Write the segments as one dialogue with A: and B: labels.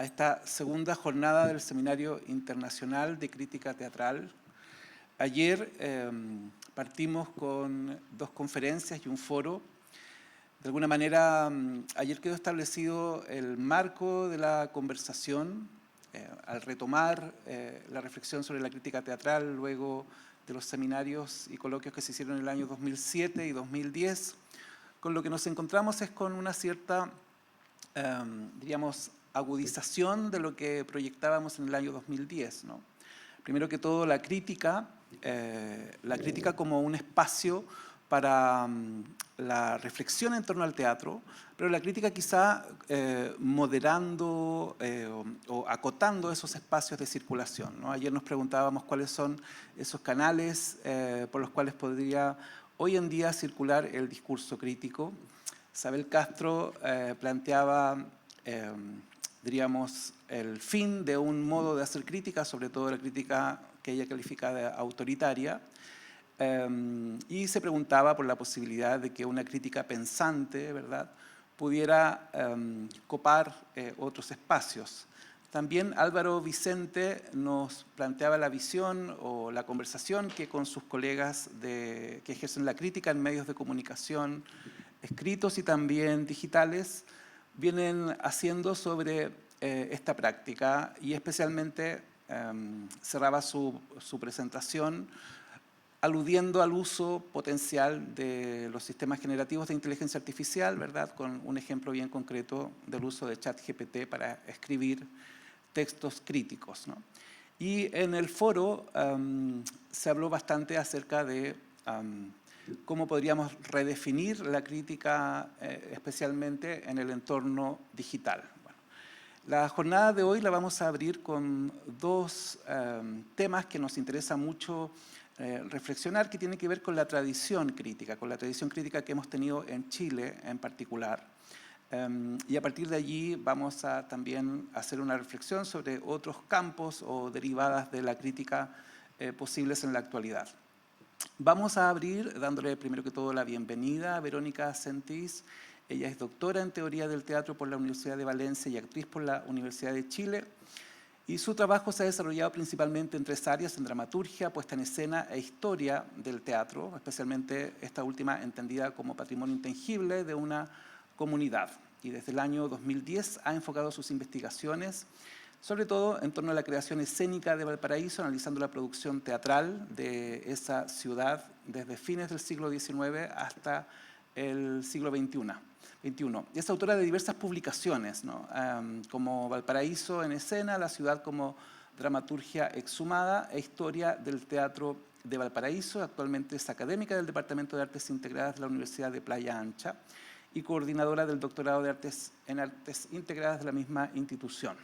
A: a esta segunda jornada del Seminario Internacional de Crítica Teatral. Ayer partimos con 2 conferencias y un foro. De alguna manera, ayer quedó establecido el marco de la conversación al retomar la reflexión sobre la crítica teatral luego de los seminarios y coloquios que se hicieron en el año 2007 y 2010. Con lo que nos encontramos es con una cierta, diríamos, agudización de lo que proyectábamos en el año 2010, ¿no? Primero que todo, la crítica como un espacio para la reflexión en torno al teatro, pero la crítica quizá moderando o acotando esos espacios de circulación, ¿no? Ayer nos preguntábamos cuáles son esos canales por los cuales podría hoy en día circular el discurso crítico. Isabel Castro planteaba, diríamos, el fin de un modo de hacer crítica, sobre todo la crítica que ella califica de autoritaria, y se preguntaba por la posibilidad de que una crítica pensante, ¿verdad?, pudiera copar otros espacios. También Álvaro Vicente nos planteaba la visión o la conversación que con sus colegas que ejercen la crítica en medios de comunicación escritos y también digitales vienen haciendo sobre esta práctica, y especialmente cerraba su presentación aludiendo al uso potencial de los sistemas generativos de inteligencia artificial, ¿verdad?, con un ejemplo bien concreto del uso de ChatGPT para escribir textos críticos, ¿no? Y en el foro se habló bastante acerca de cómo podríamos redefinir la crítica, especialmente en el entorno digital. Bueno, la jornada de hoy la vamos a abrir con 2 temas que nos interesa mucho reflexionar, que tiene que ver con la tradición crítica que hemos tenido en Chile en particular. Y a partir de allí vamos a también hacer una reflexión sobre otros campos o derivadas de la crítica posibles en la actualidad. Vamos a abrir dándole primero que todo la bienvenida a Verónica Sentís. Ella es doctora en Teoría del Teatro por la Universidad de Valencia y actriz por la Universidad de Chile. Y su trabajo se ha desarrollado principalmente en 3 áreas: en dramaturgia, puesta en escena e historia del teatro, especialmente esta última entendida como patrimonio intangible de una comunidad. Y desde el año 2010 ha enfocado sus investigaciones sobre todo en torno a la creación escénica de Valparaíso, analizando la producción teatral de esa ciudad desde fines del siglo XIX hasta el siglo XXI. Es autora de diversas publicaciones, ¿no?, como Valparaíso en escena, la ciudad como dramaturgia exhumada e historia del teatro de Valparaíso. Actualmente es académica del Departamento de Artes Integradas de la Universidad de Playa Ancha y coordinadora del doctorado en Artes Integradas de la misma institución.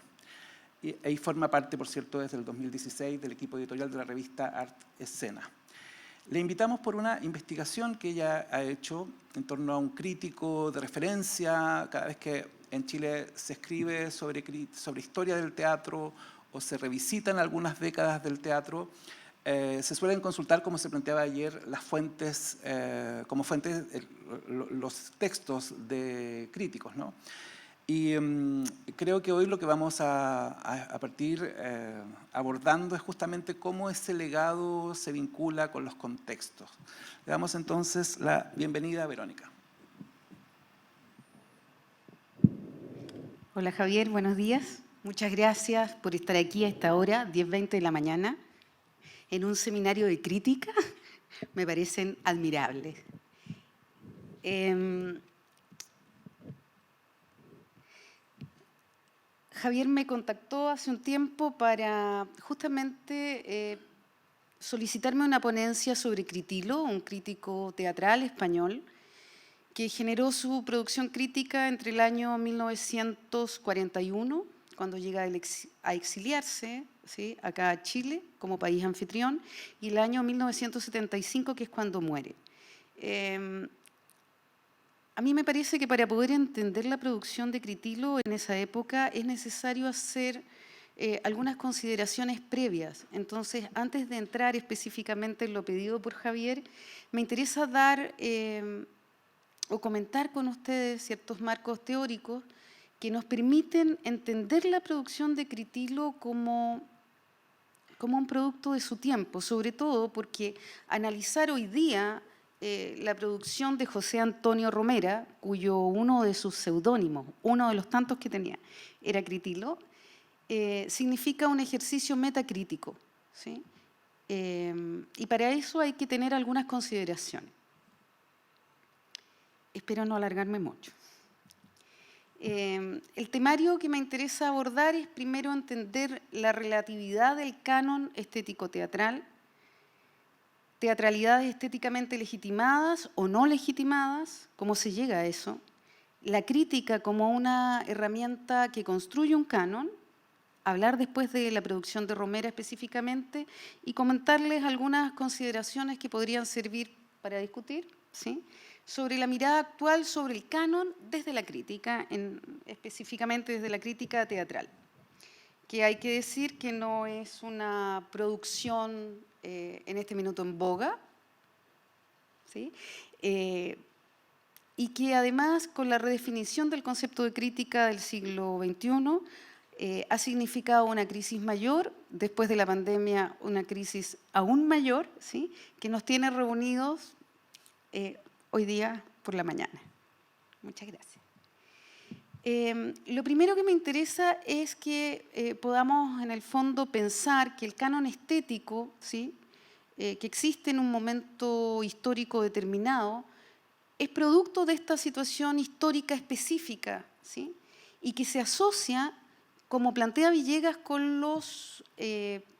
A: Y forma parte, por cierto, desde el 2016 del equipo editorial de la revista Art Escena. Le invitamos por una investigación que ella ha hecho en torno a un crítico de referencia. Cada vez que en Chile se escribe sobre historia del teatro o se revisitan algunas décadas del teatro, se suelen consultar, como se planteaba ayer, las fuentes, como fuentes los textos de críticos, ¿no? Y creo que hoy lo que vamos a partir abordando es justamente cómo ese legado se vincula con los contextos. Le damos entonces la bienvenida a Verónica.
B: Hola Javier, buenos días. Muchas gracias por estar aquí a esta hora, 10:20 de la mañana, en un seminario de crítica. Me parecen admirables. Javier me contactó hace un tiempo para justamente solicitarme una ponencia sobre Critilo, un crítico teatral español que generó su producción crítica entre el año 1941, cuando llega a exiliarse, ¿sí?, acá a Chile como país anfitrión, y el año 1975, que es cuando muere. A mí me parece que para poder entender la producción de Critilo en esa época es necesario hacer algunas consideraciones previas. Entonces, antes de entrar específicamente en lo pedido por Javier, me interesa dar o comentar con ustedes ciertos marcos teóricos que nos permiten entender la producción de Critilo como un producto de su tiempo, sobre todo porque analizar hoy día la producción de José Antonio Romera, cuyo uno de sus seudónimos, uno de los tantos que tenía, era Critilo, significa un ejercicio metacrítico, ¿sí? Y para eso hay que tener algunas consideraciones. Espero no alargarme mucho. El temario que me interesa abordar es primero entender la relatividad del canon estético-teatral, teatralidades estéticamente legitimadas o no legitimadas, cómo se llega a eso, la crítica como una herramienta que construye un canon, hablar después de la producción de Romera específicamente y comentarles algunas consideraciones que podrían servir para discutir, ¿sí?, sobre la mirada actual sobre el canon desde la crítica, específicamente desde la crítica teatral, que hay que decir que no es una producción en este minuto en boga, ¿sí?, y que además con la redefinición del concepto de crítica del siglo XXI ha significado una crisis mayor, después de la pandemia una crisis aún mayor, ¿sí?, que nos tiene reunidos hoy día por la mañana. Muchas gracias. Lo primero que me interesa es que podamos, en el fondo, pensar que el canon estético, ¿sí?, que existe en un momento histórico determinado, es producto de esta situación histórica específica, ¿sí?, y que se asocia, como plantea Villegas, con los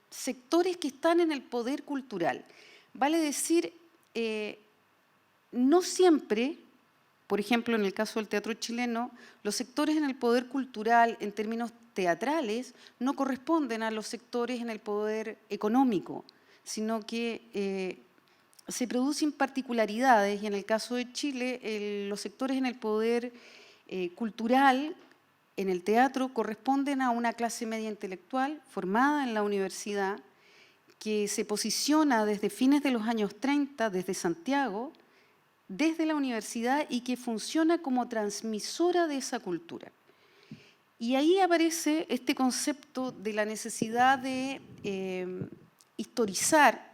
B: sectores que están en el poder cultural. Vale decir, no siempre, por ejemplo, en el caso del teatro chileno, los sectores en el poder cultural, en términos teatrales, no corresponden a los sectores en el poder económico, sino que se producen particularidades, y en el caso de Chile, los sectores en el poder cultural, en el teatro, corresponden a una clase media intelectual formada en la universidad, que se posiciona desde fines de los años 30, desde Santiago, desde la universidad, y que funciona como transmisora de esa cultura. Y ahí aparece este concepto de la necesidad de historizar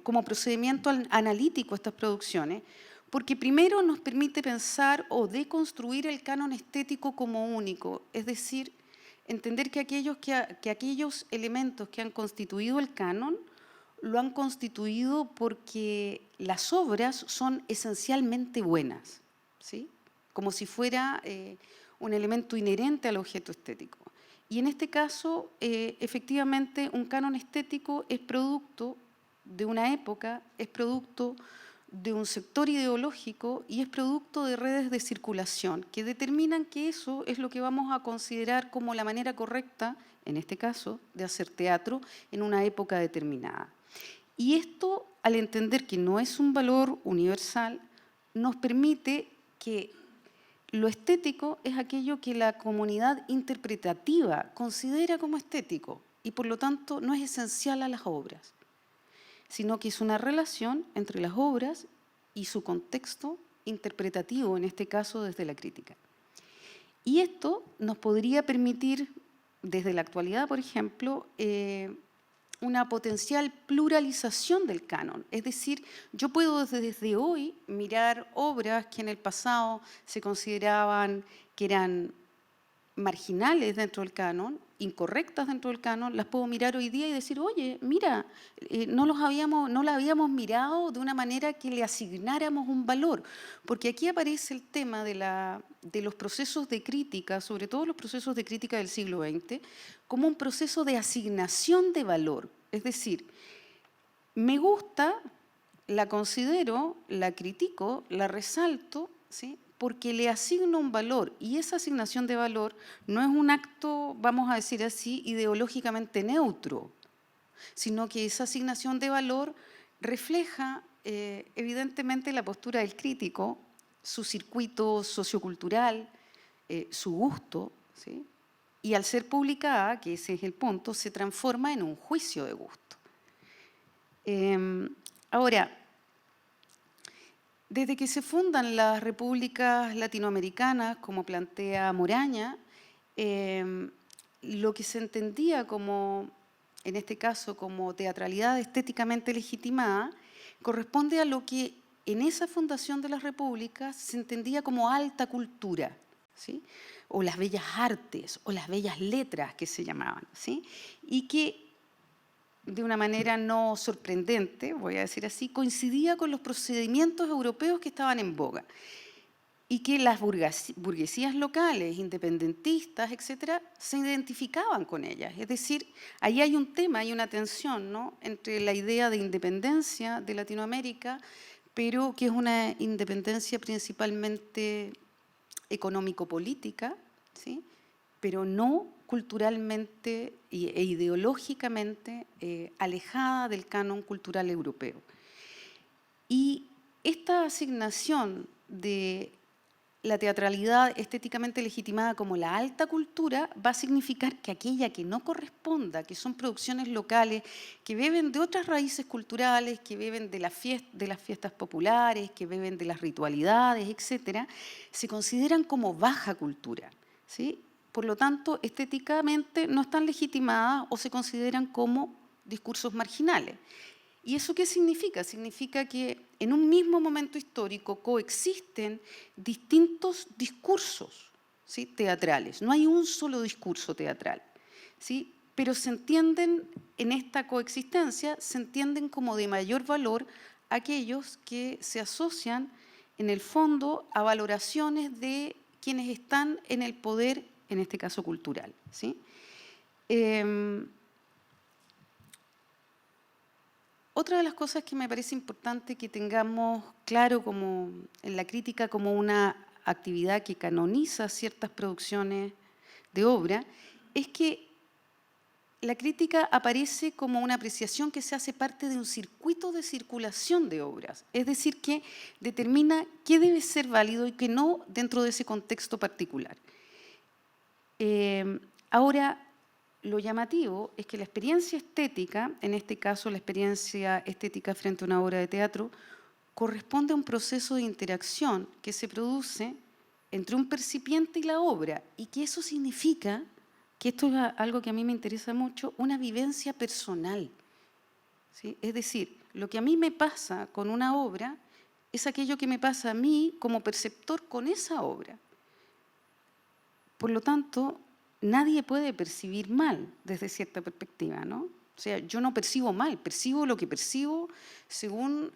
B: como procedimiento analítico estas producciones, porque primero nos permite pensar o deconstruir el canon estético como único, es decir, entender que aquellos elementos que han constituido el canon lo han constituido porque las obras son esencialmente buenas, ¿sí?, como si fuera un elemento inherente al objeto estético. Y en este caso, efectivamente, un canon estético es producto de una época, es producto de un sector ideológico y es producto de redes de circulación que determinan que eso es lo que vamos a considerar como la manera correcta, en este caso, de hacer teatro en una época determinada. Y esto, al entender que no es un valor universal, nos permite que lo estético es aquello que la comunidad interpretativa considera como estético y por lo tanto no es esencial a las obras, sino que es una relación entre las obras y su contexto interpretativo, en este caso desde la crítica. Y esto nos podría permitir, desde la actualidad, por ejemplo, una potencial pluralización del canon. Es decir, yo puedo desde hoy mirar obras que en el pasado se consideraban que eran marginales dentro del canon, incorrectas dentro del canon, las puedo mirar hoy día y decir, oye, mira, no las habíamos mirado de una manera que le asignáramos un valor, porque aquí aparece el tema de los procesos de crítica, sobre todo los procesos de crítica del siglo XX, como un proceso de asignación de valor. Es decir, me gusta, la considero, la critico, la resalto, ¿sí?, porque le asigno un valor, y esa asignación de valor no es un acto, vamos a decir así, ideológicamente neutro, sino que esa asignación de valor refleja evidentemente la postura del crítico, su circuito sociocultural, su gusto, ¿sí?, y al ser publicada, que ese es el punto, se transforma en un juicio de gusto. Ahora, Desde que se fundan las repúblicas latinoamericanas, como plantea Moraña, lo que se entendía como, en este caso, como teatralidad estéticamente legitimada, corresponde a lo que en esa fundación de las repúblicas se entendía como alta cultura, ¿sí? O las bellas artes, o las bellas letras que se llamaban, ¿sí? Y que de una manera no sorprendente, voy a decir así, coincidía con los procedimientos europeos que estaban en boga y que las burguesías locales, independentistas, etcétera, se identificaban con ellas. Es decir, ahí hay un tema, hay una tensión, ¿no?, entre la idea de independencia de Latinoamérica, pero que es una independencia principalmente económico-política, ¿sí?, pero no culturalmente e ideológicamente alejada del canon cultural europeo. Y esta asignación de la teatralidad estéticamente legitimada como la alta cultura va a significar que aquella que no corresponda, que son producciones locales, que beben de otras raíces culturales, que beben de las fiestas populares, que beben de las ritualidades, etcétera, se consideran como baja cultura, ¿sí? Por lo tanto, estéticamente no están legitimadas o se consideran como discursos marginales. ¿Y eso qué significa? Significa que en un mismo momento histórico coexisten distintos discursos, ¿sí?, teatrales. No hay un solo discurso teatral, ¿sí?, pero se entienden en esta coexistencia, se entienden como de mayor valor aquellos que se asocian en el fondo a valoraciones de quienes están en el poder, en este caso cultural, ¿sí? Otra de las cosas que me parece importante que tengamos claro como en la crítica como una actividad que canoniza ciertas producciones de obra es que la crítica aparece como una apreciación que se hace parte de un circuito de circulación de obras, es decir, que determina qué debe ser válido y qué no dentro de ese contexto particular. Ahora, lo llamativo es que la experiencia estética, en este caso la experiencia estética frente a una obra de teatro, corresponde a un proceso de interacción que se produce entre un percipiente y la obra, y que eso significa, que esto es algo que a mí me interesa mucho, una vivencia personal, ¿sí? Es decir, lo que a mí me pasa con una obra es aquello que me pasa a mí como perceptor con esa obra. Por lo tanto, nadie puede percibir mal desde cierta perspectiva, ¿no? O sea, yo no percibo mal, percibo lo que percibo según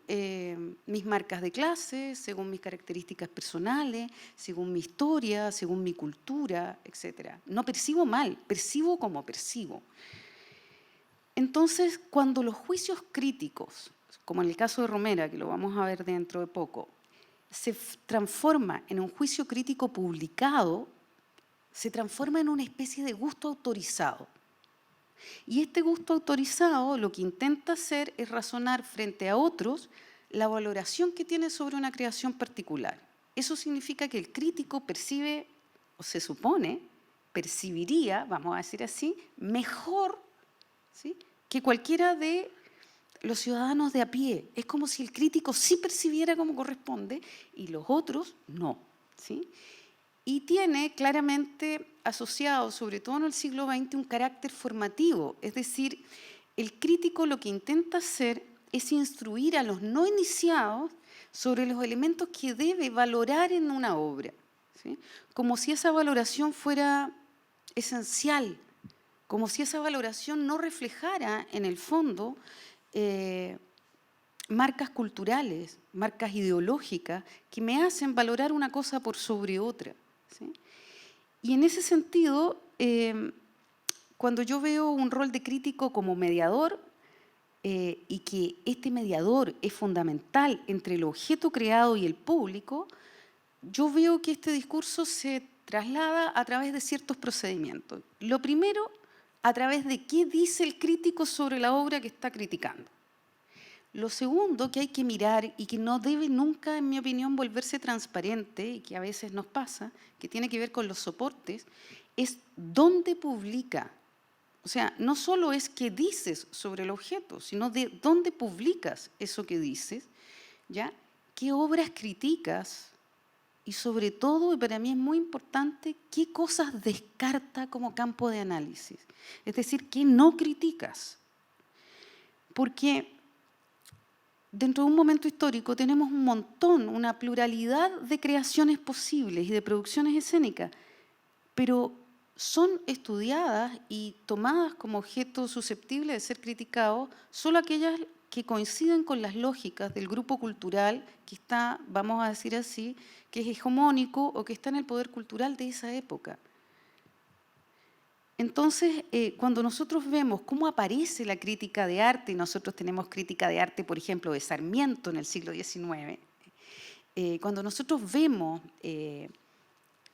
B: mis marcas de clase, según mis características personales, según mi historia, según mi cultura, etc. No percibo mal, percibo como percibo. Entonces, cuando los juicios críticos, como en el caso de Romera, que lo vamos a ver dentro de poco, se transforma en un juicio crítico publicado, se transforma en una especie de gusto autorizado. Y este gusto autorizado lo que intenta hacer es razonar frente a otros la valoración que tiene sobre una creación particular. Eso significa que el crítico percibe, o se supone, percibiría, vamos a decir así, mejor, ¿sí?, que cualquiera de los ciudadanos de a pie. Es como si el crítico sí percibiera como corresponde y los otros no, ¿sí? Y tiene claramente asociado, sobre todo en el siglo XX, un carácter formativo. Es decir, el crítico lo que intenta hacer es instruir a los no iniciados sobre los elementos que debe valorar en una obra, ¿sí?, como si esa valoración fuera esencial, como si esa valoración no reflejara en el fondo marcas culturales, marcas ideológicas que me hacen valorar una cosa por sobre otra, ¿sí? Y en ese sentido, cuando yo veo un rol de crítico como mediador, y que este mediador es fundamental entre el objeto creado y el público, yo veo que este discurso se traslada a través de ciertos procedimientos. Lo primero, a través de qué dice el crítico sobre la obra que está criticando. Lo segundo que hay que mirar y que no debe nunca, en mi opinión, volverse transparente, y que a veces nos pasa, que tiene que ver con los soportes, es dónde publica. O sea, no solo es qué dices sobre el objeto, sino de dónde publicas eso que dices, ¿ya? qué obras criticas y sobre todo, y para mí es muy importante, qué cosas descarta como campo de análisis. Es decir, qué no criticas. Porque dentro de un momento histórico tenemos un montón, una pluralidad de creaciones posibles y de producciones escénicas, pero son estudiadas y tomadas como objeto susceptible de ser criticados solo aquellas que coinciden con las lógicas del grupo cultural que está, vamos a decir así, que es hegemónico o que está en el poder cultural de esa época. Entonces, cuando nosotros vemos cómo aparece la crítica de arte, y nosotros tenemos crítica de arte, por ejemplo, de Sarmiento en el siglo XIX, cuando nosotros vemos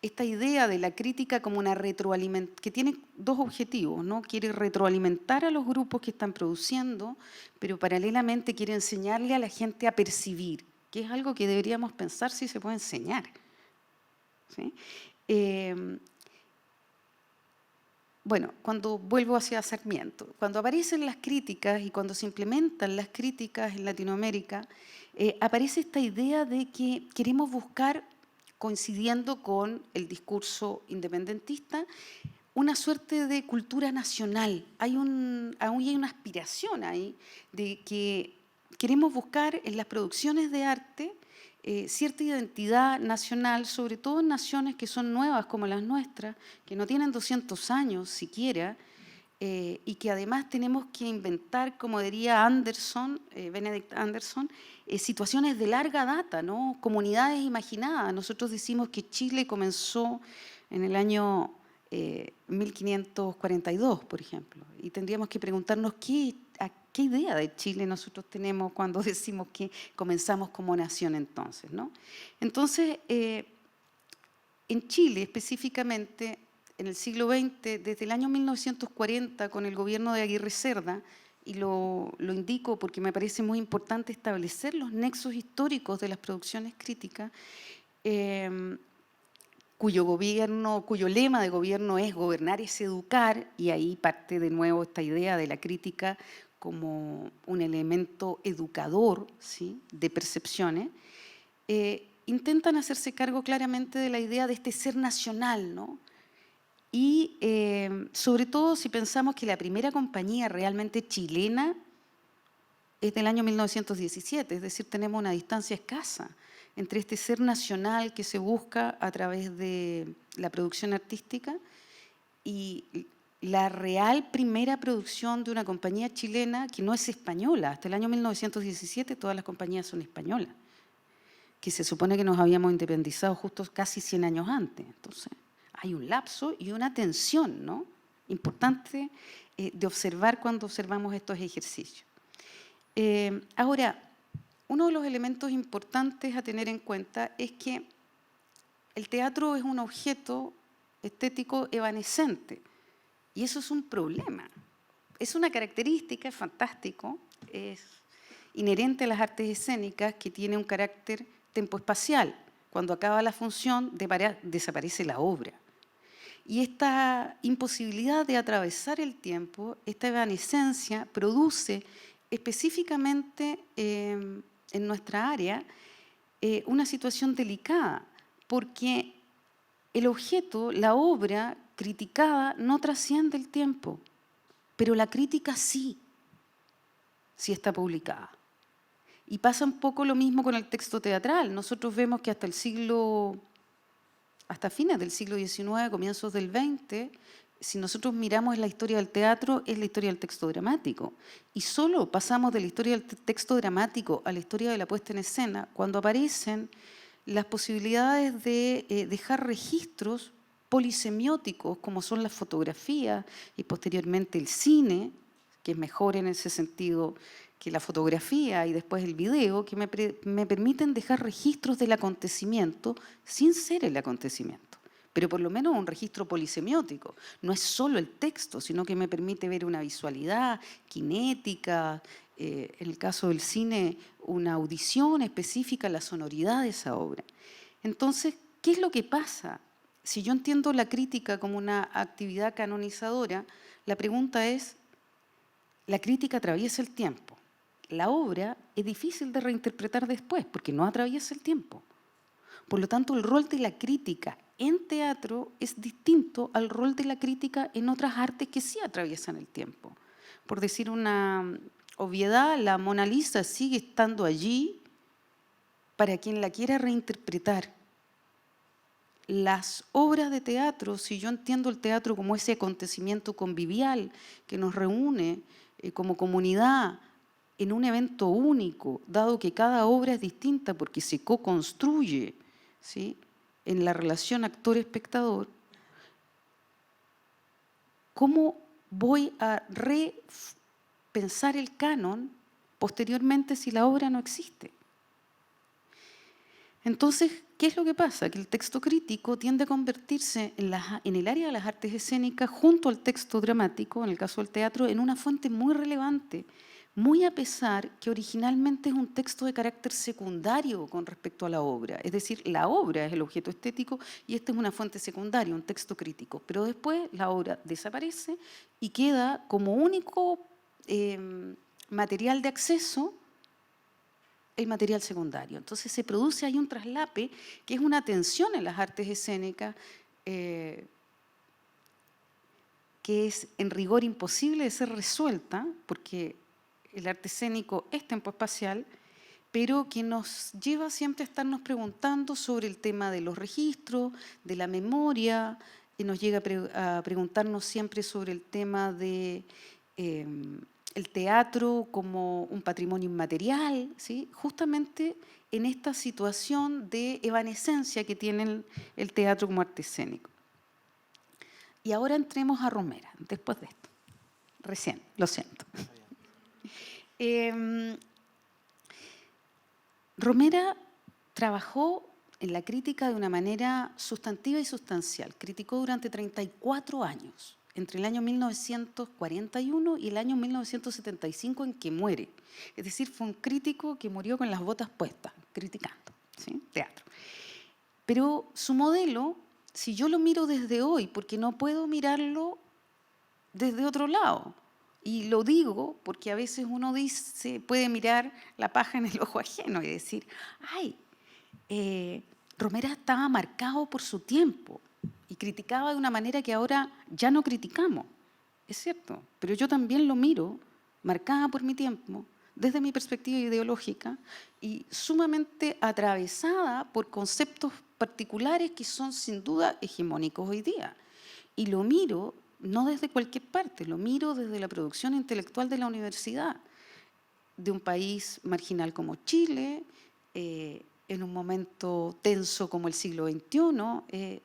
B: esta idea de la crítica como una retroalimentación, que tiene dos objetivos, ¿no? Quiere retroalimentar a los grupos que están produciendo, pero paralelamente quiere enseñarle a la gente a percibir, que es algo que deberíamos pensar si se puede enseñar, ¿sí? Bueno, cuando vuelvo hacia Sarmiento, cuando aparecen las críticas y cuando se implementan las críticas en Latinoamérica, aparece esta idea de que queremos buscar, coincidiendo con el discurso independentista, una suerte de cultura nacional. Aún hay una aspiración ahí de que queremos buscar en las producciones de arte cierta identidad nacional, sobre todo en naciones que son nuevas como las nuestras, que no tienen 200 años siquiera, y que además tenemos que inventar, como diría Anderson, Benedict Anderson, situaciones de larga data, ¿no? Comunidades imaginadas. Nosotros decimos que Chile comenzó en el año 1542, por ejemplo, y tendríamos que preguntarnos qué idea de Chile nosotros tenemos cuando decimos que comenzamos como nación entonces, ¿no? Entonces, en Chile específicamente, en el siglo XX, desde el año 1940, con el gobierno de Aguirre Cerda, y lo indico porque me parece muy importante establecer los nexos históricos de las producciones críticas, cuyo lema de gobierno es gobernar es educar, y ahí parte de nuevo esta idea de la crítica como un elemento educador, ¿sí?, de percepciones, intentan hacerse cargo claramente de la idea de este ser nacional, ¿no? Y sobre todo si pensamos que la primera compañía realmente chilena es del año 1917, es decir, tenemos una distancia escasa entre este ser nacional que se busca a través de la producción artística y la real primera producción de una compañía chilena que no es española. Hasta el año 1917 todas las compañías son españolas, que se supone que nos habíamos independizado justo casi 100 años antes. Entonces, hay un lapso y una tensión, ¿no?, importante de observar cuando observamos estos ejercicios. Ahora, uno de los elementos importantes a tener en cuenta es que el teatro es un objeto estético evanescente, y eso es un problema. Es una característica, es fantástico, es inherente a las artes escénicas, que tiene un carácter tempoespacial. Cuando acaba la función, desaparece la obra. Y esta imposibilidad de atravesar el tiempo, esta evanescencia, produce específicamente en nuestra área una situación delicada, porque el objeto, la obra criticada, no trasciende el tiempo, pero la crítica sí, si está publicada. Y pasa un poco lo mismo con el texto teatral. Nosotros vemos que hasta fines del siglo XIX, comienzos del XX, si nosotros miramos la historia del teatro, es la historia del texto dramático. Y solo pasamos de la historia del texto dramático a la historia de la puesta en escena cuando aparecen las posibilidades de dejar registros polisemióticos, como son las fotografías y posteriormente el cine, que es mejor en ese sentido que la fotografía, y después el video, que me permiten dejar registros del acontecimiento sin ser el acontecimiento, pero por lo menos un registro polisemiótico. No es solo el texto, sino que me permite ver una visualidad cinética, en el caso del cine, una audición específica, la sonoridad de esa obra. Entonces, ¿qué es lo que pasa? Si yo entiendo la crítica como una actividad canonizadora, la pregunta es, ¿la crítica atraviesa el tiempo? la obra es difícil de reinterpretar después porque no atraviesa el tiempo. Por lo tanto, el rol de la crítica en teatro es distinto al rol de la crítica en otras artes que sí atraviesan el tiempo. Por decir una obviedad, la Mona Lisa sigue estando allí para quien la quiera reinterpretar. Las obras de teatro, si yo entiendo el teatro como ese acontecimiento convivial que nos reúne como comunidad en un evento único, dado que cada obra es distinta porque se co-construye, ¿sí?, en la relación actor-espectador, ¿cómo voy a repensar el canon posteriormente si la obra no existe? Entonces, ¿qué es lo que pasa? Que el texto crítico tiende a convertirse en el área de las artes escénicas, junto al texto dramático, en el caso del teatro, en una fuente muy relevante, muy a pesar que originalmente es un texto de carácter secundario con respecto a la obra. Es decir, la obra es el objeto estético y esta es una fuente secundaria, un texto crítico. Pero después la obra desaparece y queda como único material de acceso el material secundario. Entonces se produce ahí un traslape que es una tensión en las artes escénicas que es en rigor imposible de ser resuelta porque el arte escénico es tempoespacial, pero que nos lleva siempre a estarnos preguntando sobre el tema de los registros, de la memoria, y nos llega a preguntarnos siempre sobre el tema de el teatro como un patrimonio inmaterial, ¿sí?, justamente en esta situación de evanescencia que tiene el teatro como arte escénico. Y ahora entremos a Romera, después de esto. Recién, lo siento. Romera trabajó en la crítica de una manera sustantiva y sustancial. Criticó durante 34 años, entre el año 1941 y el año 1975 en que muere. Es decir, fue un crítico que murió con las botas puestas, criticando, ¿sí?, teatro. Pero su modelo, si yo lo miro desde hoy, porque no puedo mirarlo desde otro lado, y lo digo porque a veces uno dice, puede mirar la paja en el ojo ajeno y decir, ay, Romera estaba marcado por su tiempo y criticaba de una manera que ahora ya no criticamos. Es cierto, pero yo también lo miro marcada por mi tiempo, desde mi perspectiva ideológica y sumamente atravesada por conceptos particulares que son sin duda hegemónicos hoy día. Y lo miro no desde cualquier parte, lo miro desde la producción intelectual de la universidad, de un país marginal como Chile, en un momento tenso como el siglo XXI.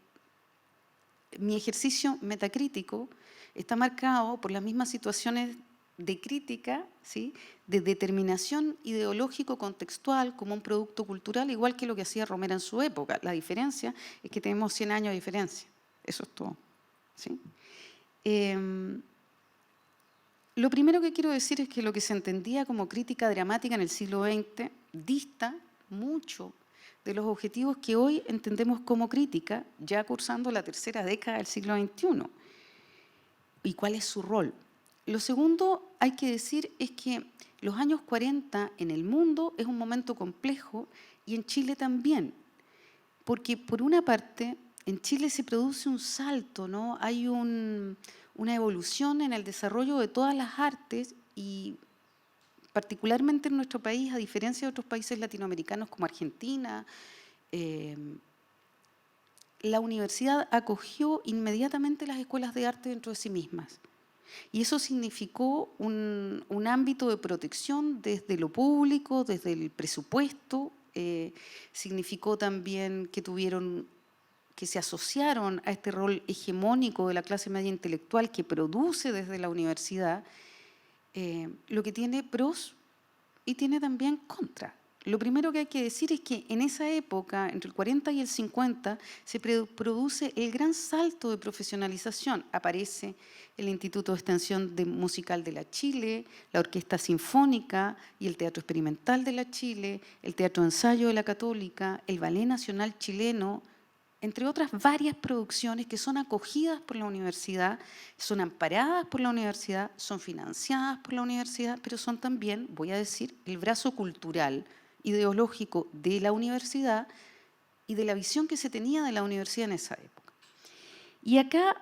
B: Mi ejercicio metacrítico está marcado por las mismas situaciones de crítica, ¿sí?, de determinación ideológico-contextual como un producto cultural, igual que lo que hacía Romera en su época. La diferencia es que tenemos 100 años de diferencia. Eso es todo, ¿sí? Lo primero que quiero decir es que lo que se entendía como crítica dramática en el siglo XX dista mucho de los objetivos que hoy entendemos como crítica, ya cursando la tercera década del siglo XXI. ¿Y cuál es su rol? Lo segundo, hay que decir, es que los años 40 en el mundo es un momento complejo y en Chile también, porque por una parte en Chile se produce un salto, ¿no? Hay una evolución en el desarrollo de todas las artes y particularmente en nuestro país, a diferencia de otros países latinoamericanos como Argentina, la universidad acogió inmediatamente las escuelas de arte dentro de sí mismas. Y eso significó un ámbito de protección desde lo público, desde el presupuesto, significó también que se asociaron a este rol hegemónico de la clase media intelectual que produce desde la universidad, lo que tiene pros y tiene también contra. Lo primero que hay que decir es que en esa época, entre el 40 y el 50, se produce el gran salto de profesionalización. Aparece el Instituto de Extensión Musical de la Chile, la Orquesta Sinfónica y el Teatro Experimental de la Chile, el Teatro de Ensayo de la Católica, el Ballet Nacional Chileno, entre otras varias producciones que son acogidas por la universidad, son amparadas por la universidad, son financiadas por la universidad, pero son también, voy a decir, el brazo cultural, ideológico de la universidad y de la visión que se tenía de la universidad en esa época. Y acá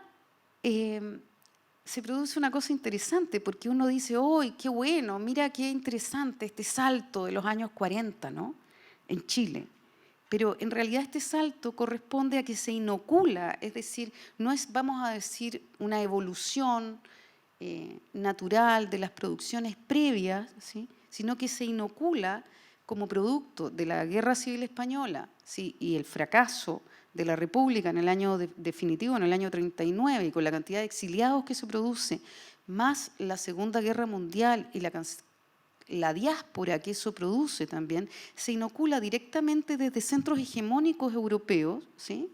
B: se produce una cosa interesante, porque uno dice, ¡oh, qué bueno! Mira qué interesante este salto de los años 40, ¿no?, en Chile. Pero en realidad este salto corresponde a que se inocula, es decir, no es, vamos a decir, una evolución natural de las producciones previas, ¿sí?, sino que se inocula como producto de la Guerra Civil Española, ¿sí?, y el fracaso de la República en el año definitivo, en el año 39, y con la cantidad de exiliados que se produce, más la Segunda Guerra Mundial y la diáspora que eso produce también, se inocula directamente desde centros hegemónicos europeos, ¿sí?,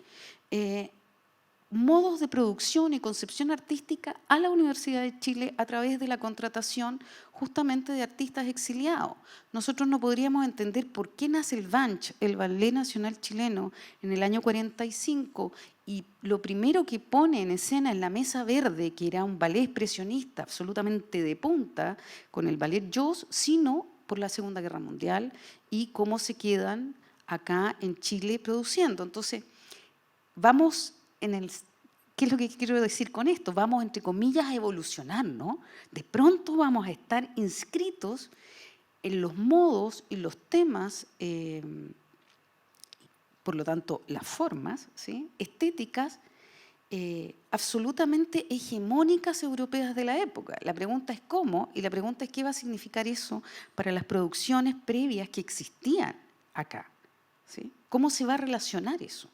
B: modos de producción y concepción artística a la Universidad de Chile a través de la contratación justamente de artistas exiliados. Nosotros no podríamos entender por qué nace el BANCH, el Ballet Nacional Chileno, en el año 45, y lo primero que pone en escena en la Mesa Verde, que era un ballet expresionista absolutamente de punta, con el ballet Jos, sino por la Segunda Guerra Mundial y cómo se quedan acá en Chile produciendo. Entonces, vamos ¿qué es lo que quiero decir con esto? Vamos, entre comillas, a evolucionar, ¿no? De pronto vamos a estar inscritos en los modos y los temas, por lo tanto, las formas, ¿sí?, estéticas, absolutamente hegemónicas europeas de la época. La pregunta es cómo, y la pregunta es qué va a significar eso para las producciones previas que existían acá, ¿sí? ¿Cómo se va a relacionar eso?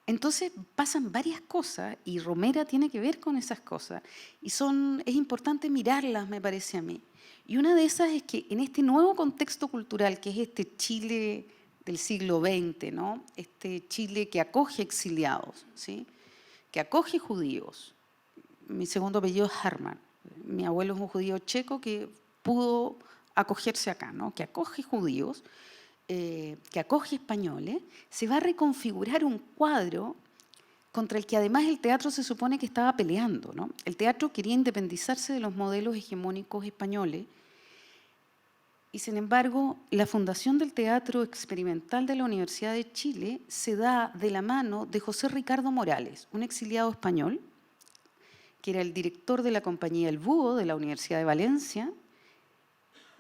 B: Entonces pasan varias cosas y Romera tiene que ver con esas cosas y es importante mirarlas, me parece a mí. Y una de esas es que en este nuevo contexto cultural, que es este Chile del siglo XX, ¿no?, este Chile que acoge exiliados, ¿sí?, que acoge judíos. Mi segundo apellido es Harman. Mi abuelo es un judío checo que pudo acogerse acá, ¿no?, que acoge judíos, que acoge españoles, se va a reconfigurar un cuadro contra el que además el teatro se supone que estaba peleando, ¿no? El teatro quería independizarse de los modelos hegemónicos españoles y, sin embargo, la fundación del Teatro Experimental de la Universidad de Chile se da de la mano de José Ricardo Morales, un exiliado español, que era el director de la compañía El Búho de la Universidad de Valencia.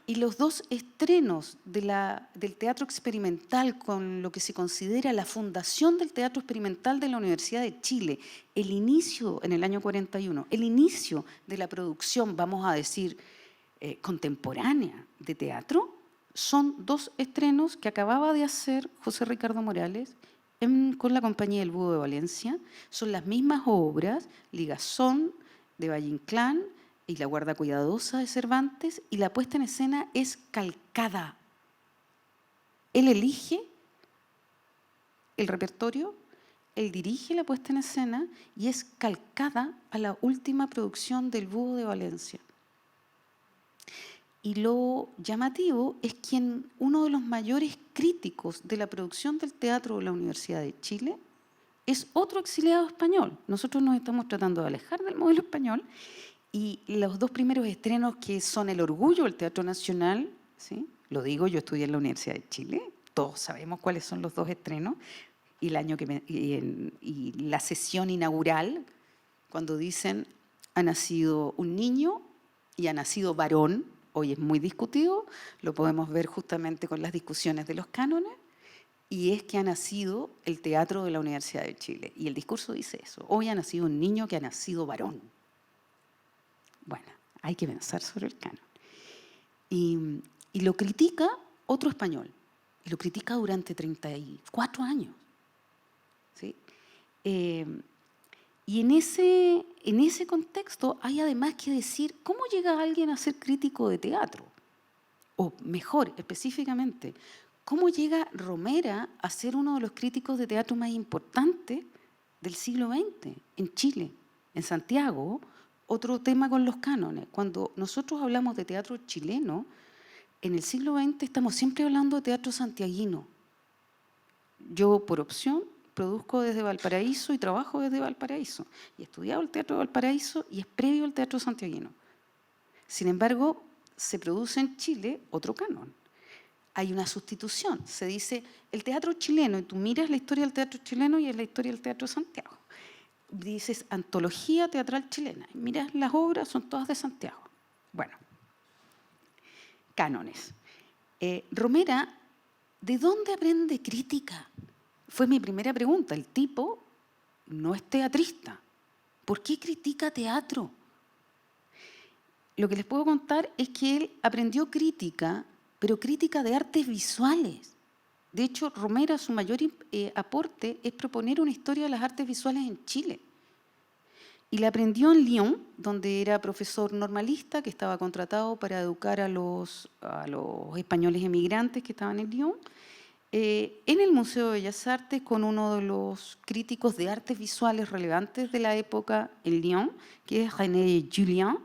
B: Y los dos estrenos del teatro experimental con lo que se considera la fundación del teatro experimental de la Universidad de Chile, el inicio en el año 41, el inicio de la producción, vamos a decir, contemporánea de teatro, son dos estrenos que acababa de hacer José Ricardo Morales con la compañía El Búho de Valencia. Son las mismas obras, Ligazón de Valle Inclán y La guarda cuidadosa de Cervantes, y la puesta en escena es calcada. Él elige el repertorio, él dirige la puesta en escena y es calcada a la última producción del Búho de Valencia. Y lo llamativo es que uno de los mayores críticos de la producción del teatro de la Universidad de Chile es otro exiliado español. Nosotros nos estamos tratando de alejar del modelo español. Y los dos primeros estrenos, que son el orgullo del Teatro Nacional, ¿sí?, lo digo, yo estudié en la Universidad de Chile, todos sabemos cuáles son los dos estrenos, y la sesión inaugural, cuando dicen ha nacido un niño y ha nacido varón, hoy es muy discutido, lo podemos ver justamente con las discusiones de los cánones, y es que ha nacido el teatro de la Universidad de Chile. Y el discurso dice eso, hoy ha nacido un niño que ha nacido varón. Bueno, hay que pensar sobre el canon. Y lo critica otro español, y lo critica durante 34 años. ¿Sí? Y en ese contexto hay además que decir, ¿cómo llega alguien a ser crítico de teatro? O mejor, específicamente, ¿cómo llega Romera a ser uno de los críticos de teatro más importantes del siglo XX en Chile, en Santiago? Otro tema con los cánones. Cuando nosotros hablamos de teatro chileno, en el siglo XX estamos siempre hablando de teatro santiaguino. Yo, por opción, produzco desde Valparaíso y trabajo desde Valparaíso. Y he estudiado el Teatro de Valparaíso y es previo al Teatro santiaguino. Sin embargo, se produce en Chile otro canon. Hay una sustitución. Se dice el teatro chileno, y tú miras la historia del teatro chileno y es la historia del Teatro Santiago. Dices antología teatral chilena. Y miras las obras, son todas de Santiago. Bueno, cánones. Romera, ¿de dónde aprende crítica? Fue mi primera pregunta. El tipo no es teatrista. ¿Por qué critica teatro? Lo que les puedo contar es que él aprendió crítica, pero crítica de artes visuales. De hecho, Romera, su mayor aporte es proponer una historia de las artes visuales en Chile. Y la aprendió en Lyon, donde era profesor normalista, que estaba contratado para educar a los españoles emigrantes que estaban en Lyon, en el Museo de Bellas Artes, con uno de los críticos de artes visuales relevantes de la época en Lyon, que es René Julien,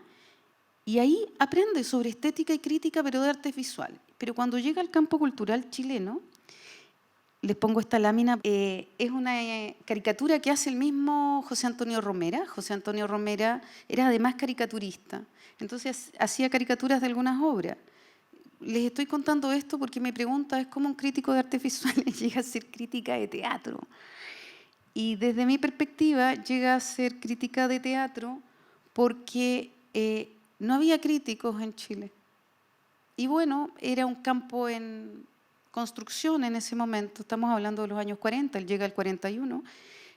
B: y ahí aprende sobre estética y crítica, pero de artes visuales. Pero cuando llega al campo cultural chileno, les pongo esta lámina, es una caricatura que hace el mismo José Antonio Romera. José Antonio Romera era además caricaturista, entonces hacía caricaturas de algunas obras. Les estoy contando esto porque mi pregunta es cómo un crítico de artes visuales llega a ser crítica de teatro. Y desde mi perspectiva llega a ser crítica de teatro porque no había críticos en Chile. Y bueno, era un campo en construcción en ese momento, estamos hablando de los años 40, él llega al 41,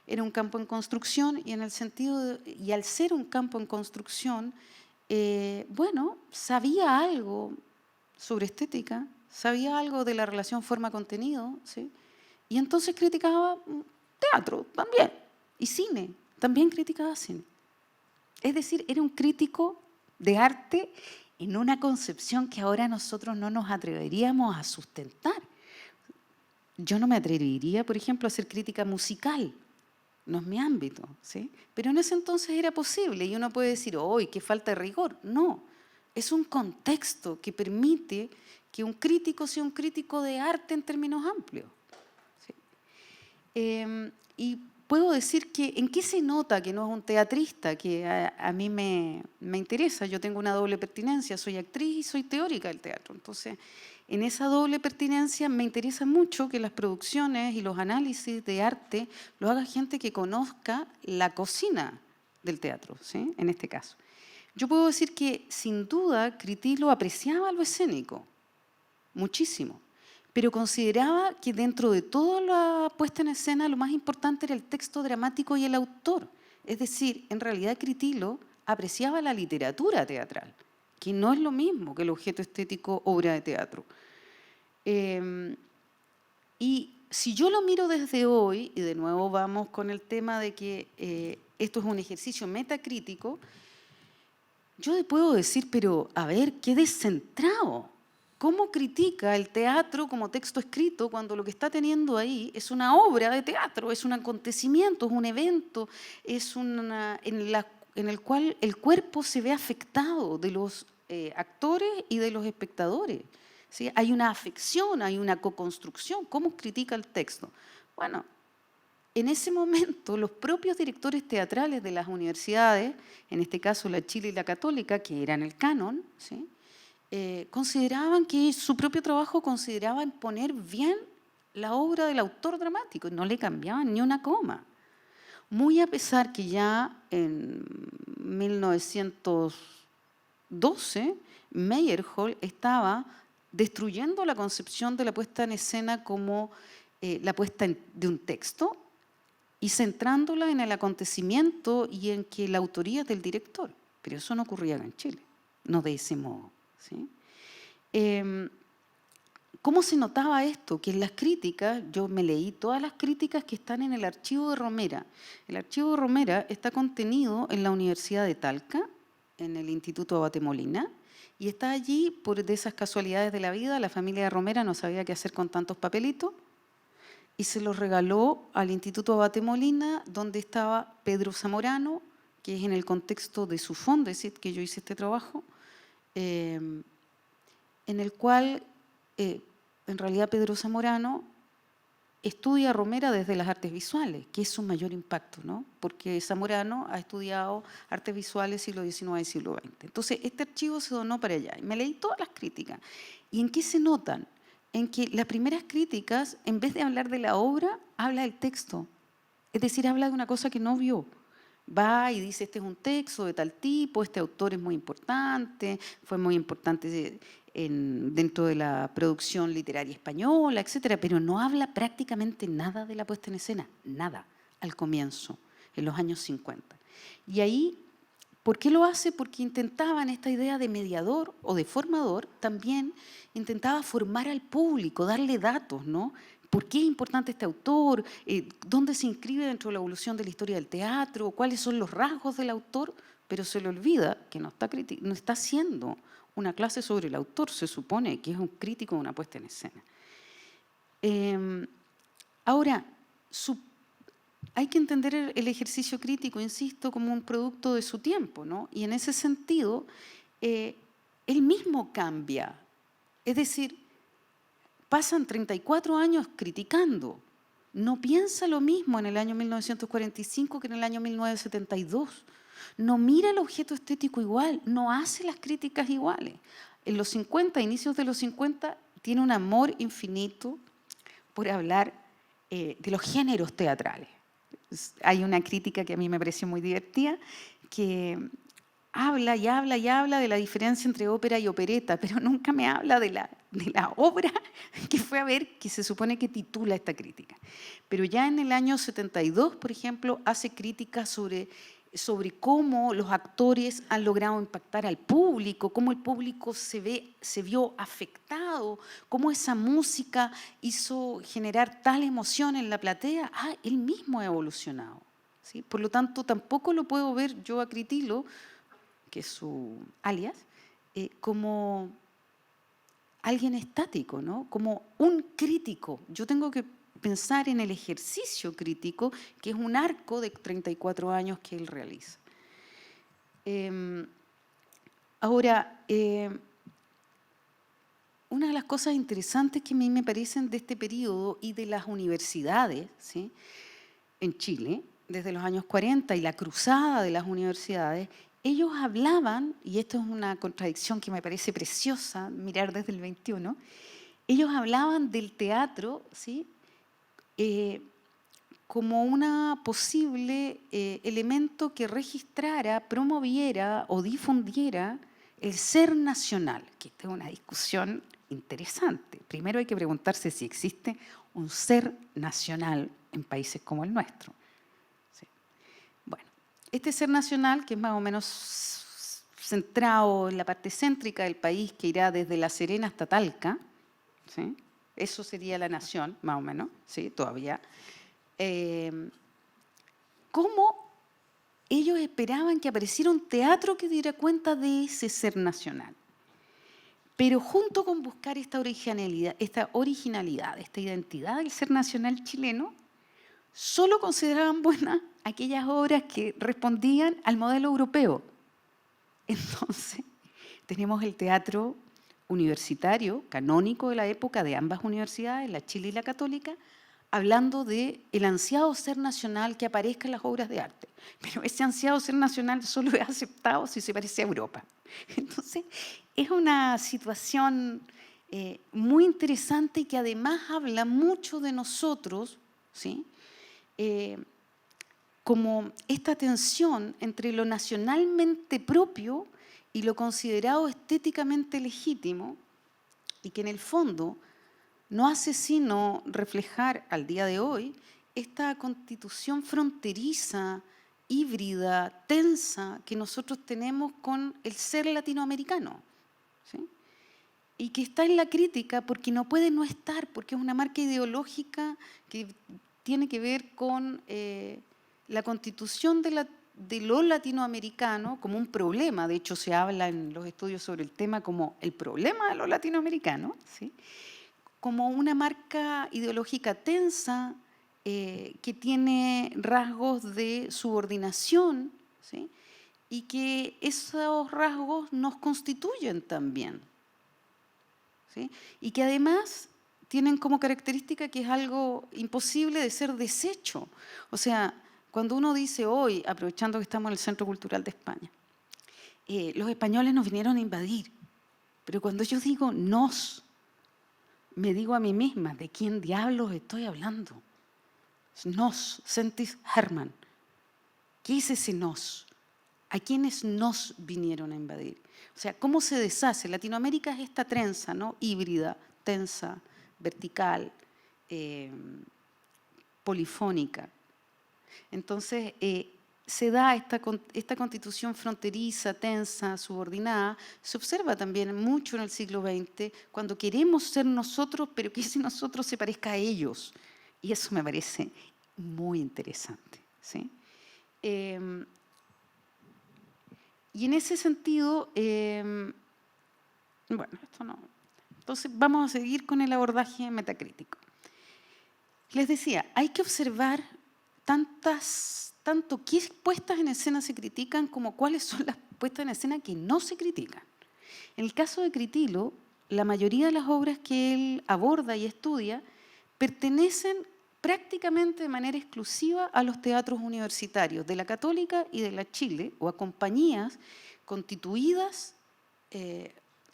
B: era un campo en construcción y en el sentido y al ser un campo en construcción, bueno, sabía algo sobre estética, sabía algo de la relación forma-contenido, ¿sí? Y entonces criticaba teatro también, y cine, también criticaba cine. Es decir, era un crítico de arte en una concepción que ahora nosotros no nos atreveríamos a sustentar. Yo no me atrevería, por ejemplo, a hacer crítica musical, no es mi ámbito, ¿sí? Pero en ese entonces era posible y uno puede decir, ¡ay, qué falta de rigor! No, es un contexto que permite que un crítico sea un crítico de arte en términos amplios, ¿sí? Y puedo decir que en qué se nota que no es un teatrista, que a mí me interesa. Yo tengo una doble pertinencia, soy actriz y soy teórica del teatro. Entonces, en esa doble pertinencia me interesa mucho que las producciones y los análisis de arte lo haga gente que conozca la cocina del teatro, ¿sí? En este caso. Yo puedo decir que sin duda Critilo apreciaba lo escénico, muchísimo, pero consideraba que dentro de toda la puesta en escena lo más importante era el texto dramático y el autor. Es decir, en realidad Critilo apreciaba la literatura teatral, que no es lo mismo que el objeto estético obra de teatro. Y si yo lo miro desde hoy, y de nuevo vamos con el tema de que esto es un ejercicio metacrítico, yo le puedo decir, pero a ver, qué descentrado. ¿Cómo critica el teatro como texto escrito cuando lo que está teniendo ahí es una obra de teatro, es un acontecimiento, es un evento, es en el cual el cuerpo se ve afectado de los actores y de los espectadores, ¿sí? Hay una afección, hay una co-construcción. ¿Cómo critica el texto? Bueno, en ese momento los propios directores teatrales de las universidades, en este caso la Chile y la Católica, que eran el canon, ¿sí? Consideraban que su propio trabajo consideraba en poner bien la obra del autor dramático y no le cambiaban ni una coma. Muy a pesar que ya en 1912 Meyerhold estaba destruyendo la concepción de la puesta en escena como la puesta de un texto y centrándola en el acontecimiento y en que la autoría es del director. Pero eso no ocurría en Chile, no de ese modo, ¿sí? ¿Cómo se notaba esto? Que en las críticas, yo me leí todas las críticas que están en el archivo de Romera. El archivo de Romera está contenido en la Universidad de Talca, en el Instituto Abate Molina, y está allí por de esas casualidades de la vida. La familia de Romera no sabía qué hacer con tantos papelitos y se los regaló al Instituto Abate Molina, donde estaba Pedro Zamorano, que es en el contexto de su Fondesit, que yo hice este trabajo, en el cual, en realidad, Pedro Zamorano estudia a Romera desde las artes visuales, que es su mayor impacto, ¿no? Porque Zamorano ha estudiado artes visuales siglo XIX y siglo XX. Entonces, este archivo se donó para allá. Y me leí todas las críticas. ¿Y en qué se notan? En que las primeras críticas, en vez de hablar de la obra, habla del texto. Es decir, habla de una cosa que no vio. Va y dice, este es un texto de tal tipo, este autor es muy importante, fue muy importante dentro de la producción literaria española, etcétera, pero no habla prácticamente nada de la puesta en escena, nada, al comienzo, en los años 50. Y ahí, ¿por qué lo hace? Porque intentaba en esta idea de mediador o de formador, también intentaba formar al público, darle datos, ¿no? ¿Por qué es importante este autor? ¿Dónde se inscribe dentro de la evolución de la historia del teatro? ¿Cuáles son los rasgos del autor? Pero se le olvida que no está haciendo una clase sobre el autor, se supone que es un crítico de una puesta en escena. Ahora, hay que entender el ejercicio crítico, insisto, como un producto de su tiempo, ¿no? Y en ese sentido, él mismo cambia. Es decir, pasan 34 años criticando. No piensa lo mismo en el año 1945 que en el año 1972. No mira el objeto estético igual, no hace las críticas iguales. En los 50, inicios de los 50, tiene un amor infinito por hablar de los géneros teatrales. Hay una crítica que a mí me pareció muy divertida, que habla y habla y habla de la diferencia entre ópera y opereta, pero nunca me habla de la obra que fue a ver, que se supone que titula esta crítica. Pero ya en el año 72, por ejemplo, hace críticas sobre cómo los actores han logrado impactar al público, cómo el público se vio afectado, cómo esa música hizo generar tal emoción en la platea. Él mismo ha evolucionado, ¿sí? Por lo tanto, tampoco lo puedo ver yo a Critilo, que es su alias, como alguien estático, ¿no? Como un crítico. Yo tengo que pensar en el ejercicio crítico, que es un arco de 34 años que él realiza. Ahora, una de las cosas interesantes que a mí me parecen de este periodo y de las universidades, ¿sí?, en Chile, desde los años 40 y la cruzada de las universidades, ellos hablaban, y esto es una contradicción que me parece preciosa mirar desde el 21, ellos hablaban del teatro, ¿sí?, como una posible elemento que registrara, promoviera o difundiera el ser nacional, que esta es una discusión interesante. Primero hay que preguntarse si existe un ser nacional en países como el nuestro. Sí. Bueno, este ser nacional, que es más o menos centrado en la parte céntrica del país, que irá desde La Serena hasta Talca, ¿sí?, eso sería la nación, más o menos, ¿sí?, todavía. ¿Cómo ellos esperaban que apareciera un teatro que diera cuenta de ese ser nacional? Pero junto con buscar esta originalidad, esta identidad del ser nacional chileno, solo consideraban buenas aquellas obras que respondían al modelo europeo. Entonces, tenemos el teatro universitario, canónico de la época de ambas universidades, la Chile y la Católica, hablando del ansiado ser nacional que aparezca en las obras de arte. Pero ese ansiado ser nacional solo es aceptado si se parece a Europa. Entonces, es una situación muy interesante y que además habla mucho de nosotros, ¿sí?, como esta tensión entre lo nacionalmente propio y lo considerado estéticamente legítimo, y que en el fondo no hace sino reflejar al día de hoy esta constitución fronteriza, híbrida, tensa que nosotros tenemos con el ser latinoamericano, ¿sí?, y que está en la crítica porque no puede no estar, porque es una marca ideológica que tiene que ver con la constitución de lo latinoamericano como un problema. De hecho, se habla en los estudios sobre el tema como el problema de lo latinoamericano, ¿sí?, como una marca ideológica tensa que tiene rasgos de subordinación, ¿sí?, y que esos rasgos nos constituyen también, ¿sí?, y que además tienen como característica que es algo imposible de ser deshecho. O sea, cuando uno dice hoy, aprovechando que estamos en el Centro Cultural de España, los españoles nos vinieron a invadir, pero cuando yo digo nos, me digo a mí misma, ¿de quién diablos estoy hablando? Nos, sentis Hermann. ¿Qué es ese nos? ¿A quiénes nos vinieron a invadir? O sea, ¿cómo se deshace? Latinoamérica es esta trenza, ¿no? Híbrida, tensa, vertical, polifónica. Entonces, se da esta constitución fronteriza, tensa, subordinada. Se observa también mucho en el siglo XX cuando queremos ser nosotros, pero que ese nosotros se parezca a ellos. Y eso me parece muy interesante, ¿sí? Y en ese sentido, bueno, esto no. Entonces vamos a seguir con el abordaje metacrítico. Les decía, hay que observar tanto qué puestas en escena se critican como cuáles son las puestas en escena que no se critican. En el caso de Critilo, la mayoría de las obras que él aborda y estudia pertenecen prácticamente de manera exclusiva a los teatros universitarios de la Católica y de la Chile, o a compañías constituidas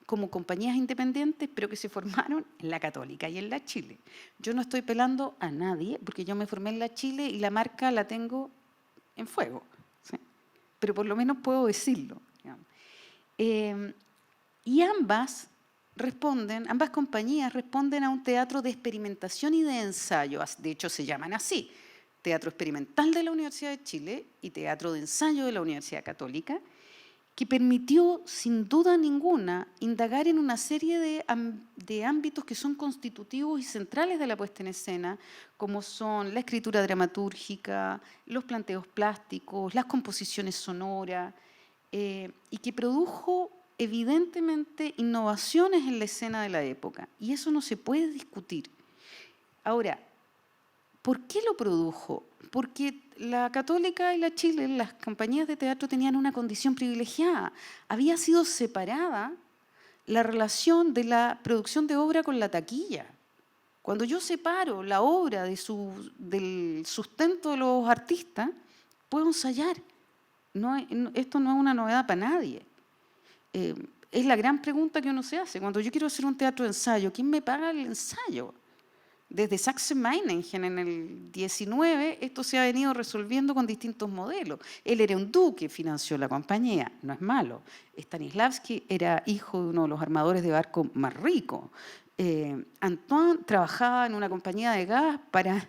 B: como compañías independientes, pero que se formaron en la Católica y en la Chile. Yo no estoy pelando a nadie, porque yo me formé en la Chile y la marca la tengo en fuego, ¿sí? Pero por lo menos puedo decirlo. Y ambas compañías responden a un teatro de experimentación y de ensayo. De hecho, se llaman así: Teatro Experimental de la Universidad de Chile y Teatro de Ensayo de la Universidad Católica, que permitió, sin duda ninguna, indagar en una serie de ámbitos que son constitutivos y centrales de la puesta en escena, como son la escritura dramatúrgica, los planteos plásticos, las composiciones sonoras, y que produjo evidentemente innovaciones en la escena de la época. Y eso no se puede discutir. Ahora, ¿por qué lo produjo? Porque la Católica y la Chile, las compañías de teatro, tenían una condición privilegiada. Había sido separada la relación de la producción de obra con la taquilla. Cuando yo separo la obra del sustento de los artistas, puedo ensayar. Esto no es una novedad para nadie. Es la gran pregunta que uno se hace. Cuando yo quiero hacer un teatro de ensayo, ¿quién me paga el ensayo? Desde Sachsen-Meiningen en el 19, esto se ha venido resolviendo con distintos modelos. Él era un duque, financió la compañía, no es malo. Stanislavski era hijo de uno de los armadores de barco más ricos. Antoine trabajaba en una compañía de gas para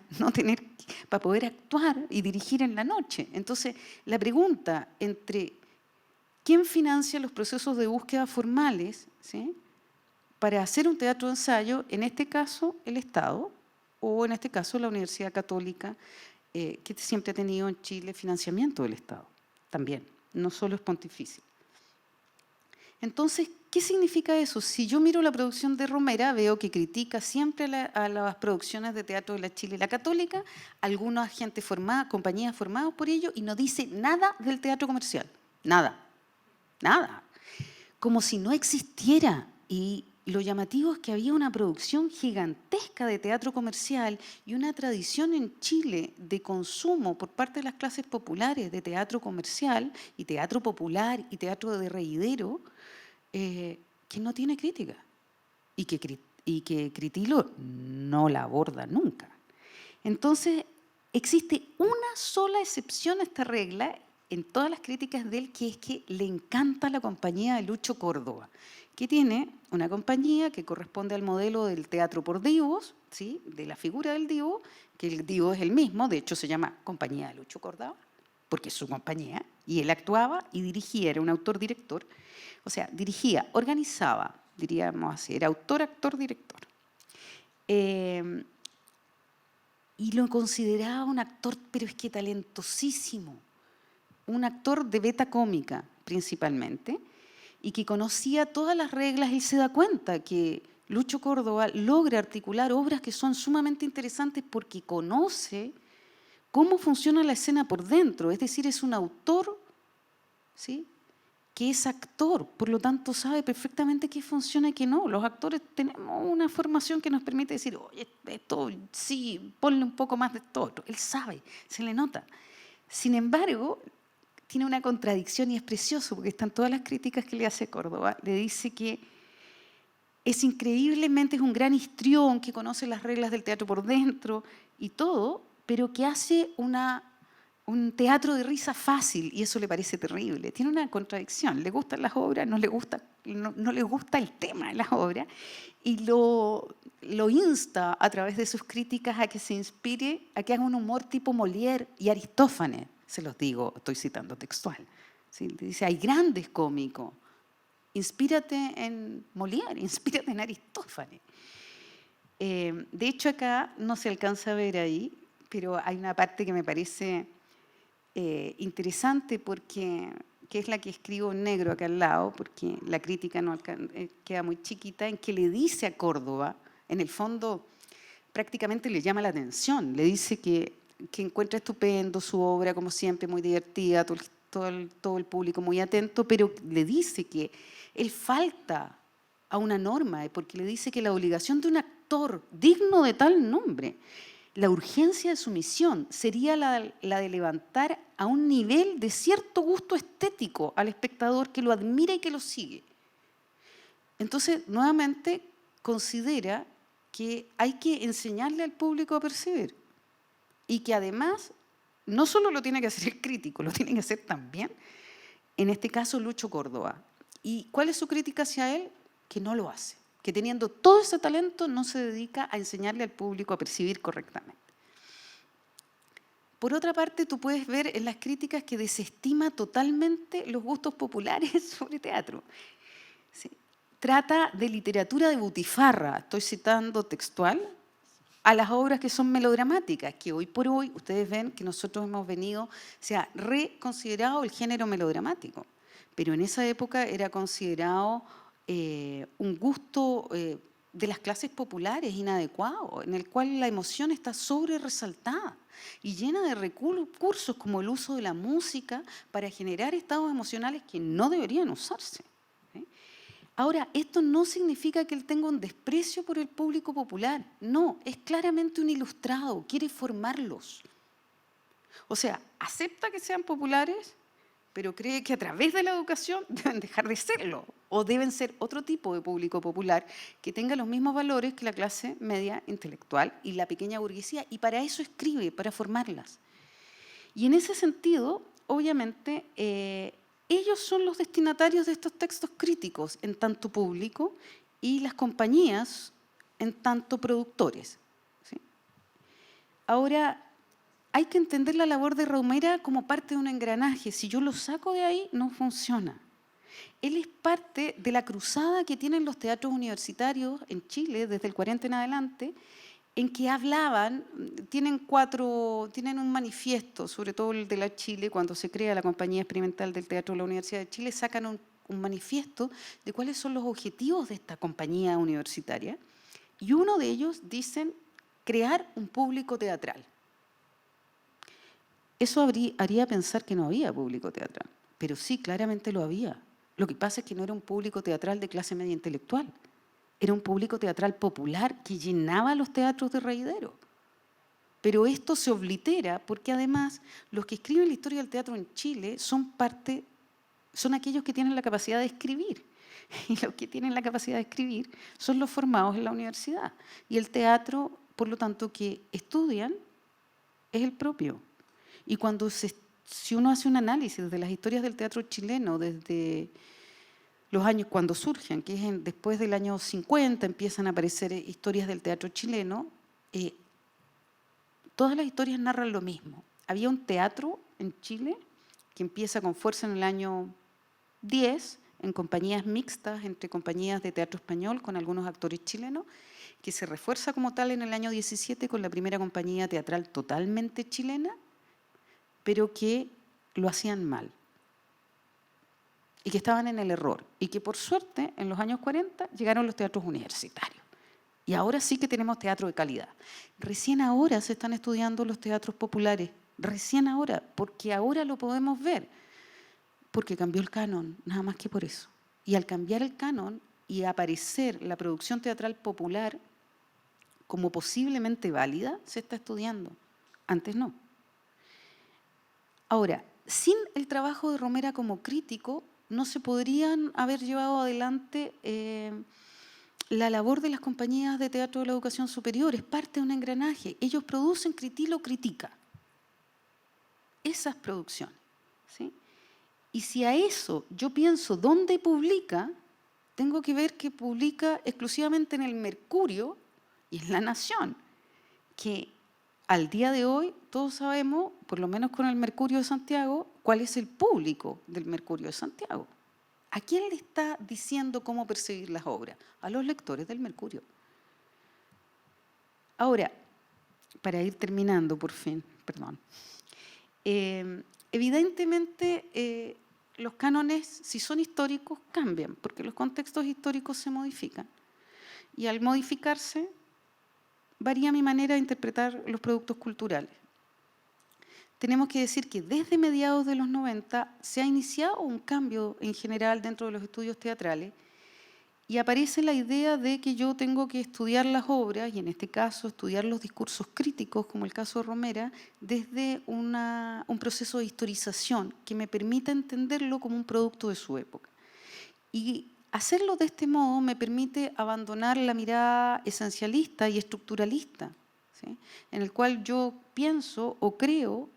B: poder actuar y dirigir en la noche. Entonces, la pregunta entre quién financia los procesos de búsqueda formales, ¿sí?, para hacer un teatro de ensayo, en este caso el Estado, o en este caso la Universidad Católica, que siempre ha tenido en Chile financiamiento del Estado, también, no solo es pontificio. Entonces, ¿qué significa eso? Si yo miro la producción de Romera, veo que critica siempre a las producciones de teatro de la Chile y la Católica, alguna gente formada, compañías formadas por ello, y no dice nada del teatro comercial, nada, como si no existiera. Y lo llamativo es que había una producción gigantesca de teatro comercial y una tradición en Chile de consumo por parte de las clases populares de teatro comercial y teatro popular y teatro de reidero, que no tiene crítica y que Critilo no la aborda nunca. Entonces, existe una sola excepción a esta regla en todas las críticas de él, que es que le encanta la compañía de Lucho Córdoba, que tiene una compañía que corresponde al modelo del teatro por divos, ¿sí?, de la figura del divo, que el divo es el mismo, de hecho se llama Compañía de Lucho Córdoba, porque es su compañía, y él actuaba y dirigía, era un autor-director, o sea, dirigía, organizaba, diríamos así, era autor, actor, director. Y lo consideraba un actor, pero es que talentosísimo, un actor de beta cómica principalmente, y que conocía todas las reglas. Él se da cuenta que Lucho Córdoba logra articular obras que son sumamente interesantes porque conoce cómo funciona la escena por dentro, es decir, es un autor, ¿sí?, que es actor, por lo tanto sabe perfectamente qué funciona y qué no. Los actores tenemos una formación que nos permite decir, oye, esto sí, ponle un poco más de esto otro. Él sabe, se le nota. Sin embargo, tiene una contradicción y es precioso, porque están todas las críticas que le hace Córdoba. Le dice que es increíblemente, es un gran histrión, que conoce las reglas del teatro por dentro y todo, pero que hace un teatro de risa fácil, y eso le parece terrible. Tiene una contradicción, le gustan las obras, no le gusta el tema de las obras, y lo insta a través de sus críticas a que se inspire, a que haga un humor tipo Molière y Aristófanes, se los digo, estoy citando textual. ¿Sí? Dice, hay grandes cómicos, inspírate en Molière, inspírate en Aristófanes. De hecho, acá no se alcanza a ver ahí, pero hay una parte que me parece interesante, porque que es la que escribo en negro acá al lado, porque la crítica no queda muy chiquita, en que le dice a Córdoba, en el fondo prácticamente le llama la atención, le dice que encuentra estupendo su obra, como siempre, muy divertida, todo el público muy atento, pero le dice que él falta a una norma, porque le dice que la obligación de un actor digno de tal nombre, la urgencia de su misión sería la de levantar a un nivel de cierto gusto estético al espectador que lo admira y que lo sigue. Entonces, nuevamente, considera que hay que enseñarle al público a percibir y que además no solo lo tiene que hacer el crítico, lo tiene que hacer también, en este caso, Lucho Córdoba. ¿Y cuál es su crítica hacia él? Que no lo hace, que teniendo todo ese talento no se dedica a enseñarle al público a percibir correctamente. Por otra parte, tú puedes ver en las críticas que desestima totalmente los gustos populares sobre teatro. ¿Sí? Trata de literatura de butifarra, estoy citando textual, a las obras que son melodramáticas, que hoy por hoy ustedes ven que nosotros hemos venido, se ha reconsiderado el género melodramático, pero en esa época era considerado un gusto de las clases populares inadecuado, en el cual la emoción está sobre resaltada y llena de recursos como el uso de la música para generar estados emocionales que no deberían usarse. Ahora, esto no significa que él tenga un desprecio por el público popular. No, es claramente un ilustrado, quiere formarlos. O sea, acepta que sean populares, pero cree que a través de la educación deben dejar de serlo o deben ser otro tipo de público popular que tenga los mismos valores que la clase media intelectual y la pequeña burguesía, y para eso escribe, para formarlas. Y en ese sentido, obviamente, ellos son los destinatarios de estos textos críticos en tanto público y las compañías en tanto productores. ¿Sí? Ahora, hay que entender la labor de Romera como parte de un engranaje. Si yo lo saco de ahí, no funciona. Él es parte de la cruzada que tienen los teatros universitarios en Chile desde el 40 en adelante, en que hablaban, tienen un manifiesto, sobre todo el de la Chile, cuando se crea la Compañía Experimental del Teatro de la Universidad de Chile, sacan un manifiesto de cuáles son los objetivos de esta compañía universitaria, y uno de ellos dicen crear un público teatral. Eso haría pensar que no había público teatral, pero sí, claramente lo había. Lo que pasa es que no era un público teatral de clase media intelectual, era un público teatral popular que llenaba los teatros de reidero. Pero esto se oblitera porque además los que escriben la historia del teatro en Chile son aquellos que tienen la capacidad de escribir. Y los que tienen la capacidad de escribir son los formados en la universidad. Y el teatro, por lo tanto, que estudian es el propio. Y si uno hace un análisis de las historias del teatro chileno desde los años cuando surgen, que es después del año 50, empiezan a aparecer historias del teatro chileno, todas las historias narran lo mismo. Había un teatro en Chile que empieza con fuerza en el año 10, en compañías mixtas entre compañías de teatro español con algunos actores chilenos, que se refuerza como tal en el año 17 con la primera compañía teatral totalmente chilena, pero que lo hacían mal y que estaban en el error, y que por suerte en los años 40 llegaron los teatros universitarios. Y ahora sí que tenemos teatro de calidad. Recién ahora se están estudiando los teatros populares, recién ahora, porque ahora lo podemos ver. Porque cambió el canon, nada más que por eso. Y al cambiar el canon y aparecer la producción teatral popular como posiblemente válida, se está estudiando. Antes no. Ahora, sin el trabajo de Romera como crítico, no se podrían haber llevado adelante la labor de las compañías de teatro de la educación superior. Es parte de un engranaje. Ellos producen, Critilo critica. Esas producciones. ¿Sí? Y si a eso yo pienso dónde publica, tengo que ver que publica exclusivamente en el Mercurio y en La Nación, que al día de hoy todos sabemos, por lo menos con el Mercurio de Santiago, cuál es el público del Mercurio de Santiago. ¿A quién le está diciendo cómo percibir las obras? A los lectores del Mercurio. Ahora, para ir terminando por fin, perdón. Evidentemente, los cánones, si son históricos, cambian, porque los contextos históricos se modifican. Y al modificarse, varía mi manera de interpretar los productos culturales. Tenemos que decir que desde mediados de los 90 se ha iniciado un cambio en general dentro de los estudios teatrales y aparece la idea de que yo tengo que estudiar las obras, y en este caso estudiar los discursos críticos, como el caso de Romera, desde un proceso de historización que me permita entenderlo como un producto de su época. Y hacerlo de este modo me permite abandonar la mirada esencialista y estructuralista, ¿sí? En el cual yo pienso o creo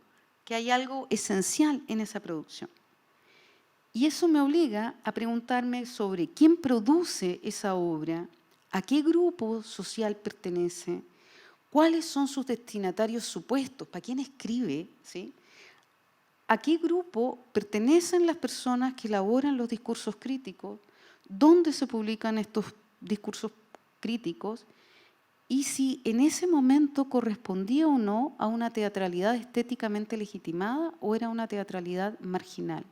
B: que hay algo esencial en esa producción. Y eso me obliga a preguntarme sobre quién produce esa obra, a qué grupo social pertenece, cuáles son sus destinatarios supuestos, para quién escribe, ¿sí? A qué grupo pertenecen las personas que elaboran los discursos críticos, dónde se publican estos discursos críticos y si en ese momento correspondía o no a una teatralidad estéticamente legitimada o era una teatralidad marginal,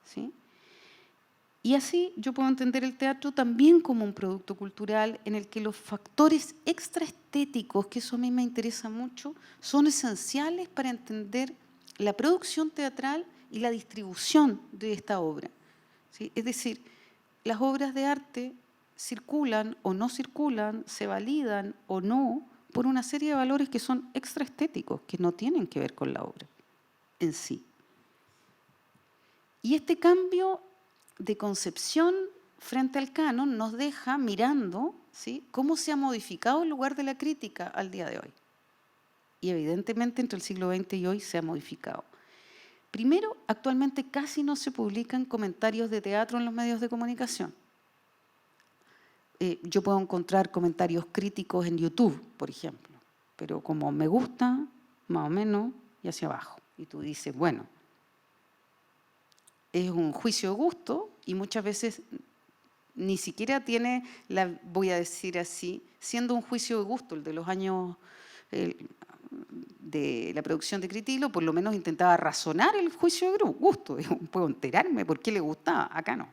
B: ¿sí? Y así yo puedo entender el teatro también como un producto cultural en el que los factores extraestéticos, que eso a mí me interesa mucho, son esenciales para entender la producción teatral y la distribución de esta obra, ¿sí? Es decir, las obras de arte circulan o no circulan, se validan o no, por una serie de valores que son extraestéticos, que no tienen que ver con la obra en sí. Y este cambio de concepción frente al canon nos deja mirando, ¿sí?, cómo se ha modificado el lugar de la crítica al día de hoy. Y evidentemente entre el siglo XX y hoy se ha modificado. Primero, actualmente casi no se publican comentarios de teatro en los medios de comunicación. Yo puedo encontrar comentarios críticos en YouTube, por ejemplo, pero como me gusta, más o menos, y hacia abajo. Y tú dices, bueno, es un juicio de gusto y muchas veces ni siquiera tiene, voy a decir así, siendo un juicio de gusto, el de los años de la producción de Critilo, por lo menos intentaba razonar el juicio de gusto. Puedo enterarme por qué le gustaba, acá no,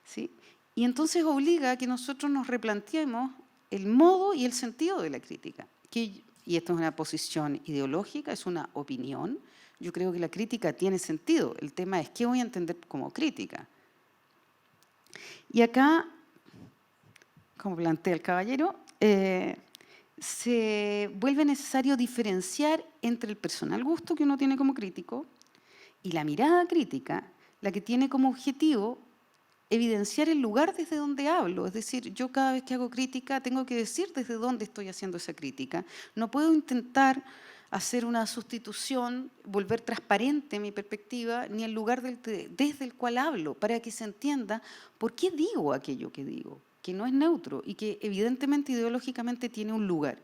B: ¿sí? Y entonces obliga a que nosotros nos replanteemos el modo y el sentido de la crítica. Y esto es una posición ideológica, es una opinión. Yo creo que la crítica tiene sentido. El tema es qué voy a entender como crítica. Y acá, como plantea el caballero, se vuelve necesario diferenciar entre el personal gusto que uno tiene como crítico y la mirada crítica, la que tiene como objetivo evidenciar el lugar desde donde hablo. Es decir, yo cada vez que hago crítica tengo que decir desde dónde estoy haciendo esa crítica. No puedo intentar hacer una sustitución, volver transparente mi perspectiva, ni el lugar desde el cual hablo, para que se entienda por qué digo aquello que digo, que no es neutro y que evidentemente ideológicamente tiene un lugar.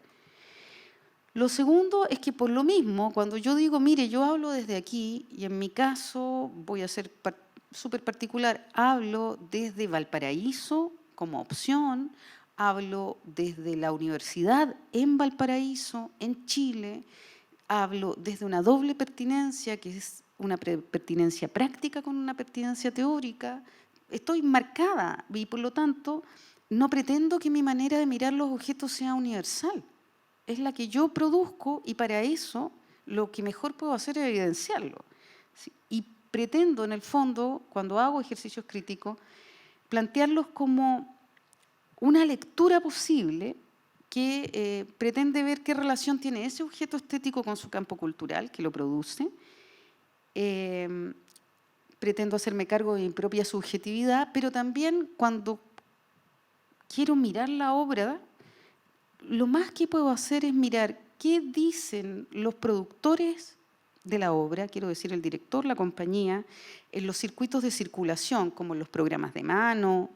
B: Lo segundo es que por lo mismo, cuando yo digo, mire, yo hablo desde aquí, y en mi caso voy a ser súper particular, hablo desde Valparaíso como opción, hablo desde la universidad en Valparaíso, en Chile, hablo desde una doble pertinencia, que es una pertinencia práctica con una pertinencia teórica. Estoy marcada y por lo tanto no pretendo que mi manera de mirar los objetos sea universal. Es la que yo produzco y para eso lo que mejor puedo hacer es evidenciarlo. ¿Sí? Y pretendo, en el fondo, cuando hago ejercicios críticos, plantearlos como una lectura posible que pretende ver qué relación tiene ese objeto estético con su campo cultural, que lo produce. Pretendo hacerme cargo de mi propia subjetividad, pero también cuando quiero mirar la obra, lo más que puedo hacer es mirar qué dicen los productores de la obra, quiero decir el director, la compañía, en los circuitos de circulación, como en los programas de mano,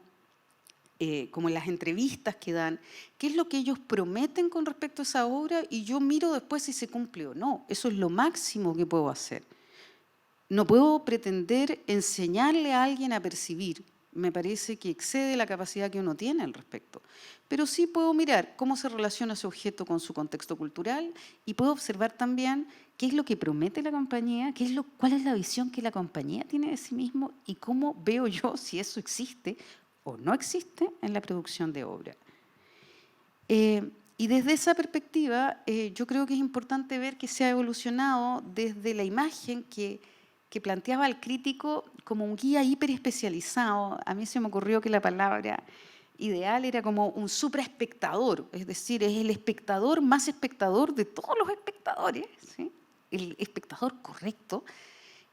B: como en las entrevistas que dan, qué es lo que ellos prometen con respecto a esa obra y yo miro después si se cumple o no. Eso es lo máximo que puedo hacer. No puedo pretender enseñarle a alguien a percibir. Me parece que excede la capacidad que uno tiene al respecto. Pero sí puedo mirar cómo se relaciona ese objeto con su contexto cultural y puedo observar también qué es lo que promete la compañía, cuál es la visión que la compañía tiene de sí mismo y cómo veo yo si eso existe o no existe en la producción de obra. Y desde esa perspectiva, yo creo que es importante ver que se ha evolucionado desde la imagen que planteaba al crítico como un guía hiperespecializado. A mí se me ocurrió que la palabra ideal era como un supraespectador, es decir, es el espectador más espectador de todos los espectadores, ¿sí? El espectador correcto,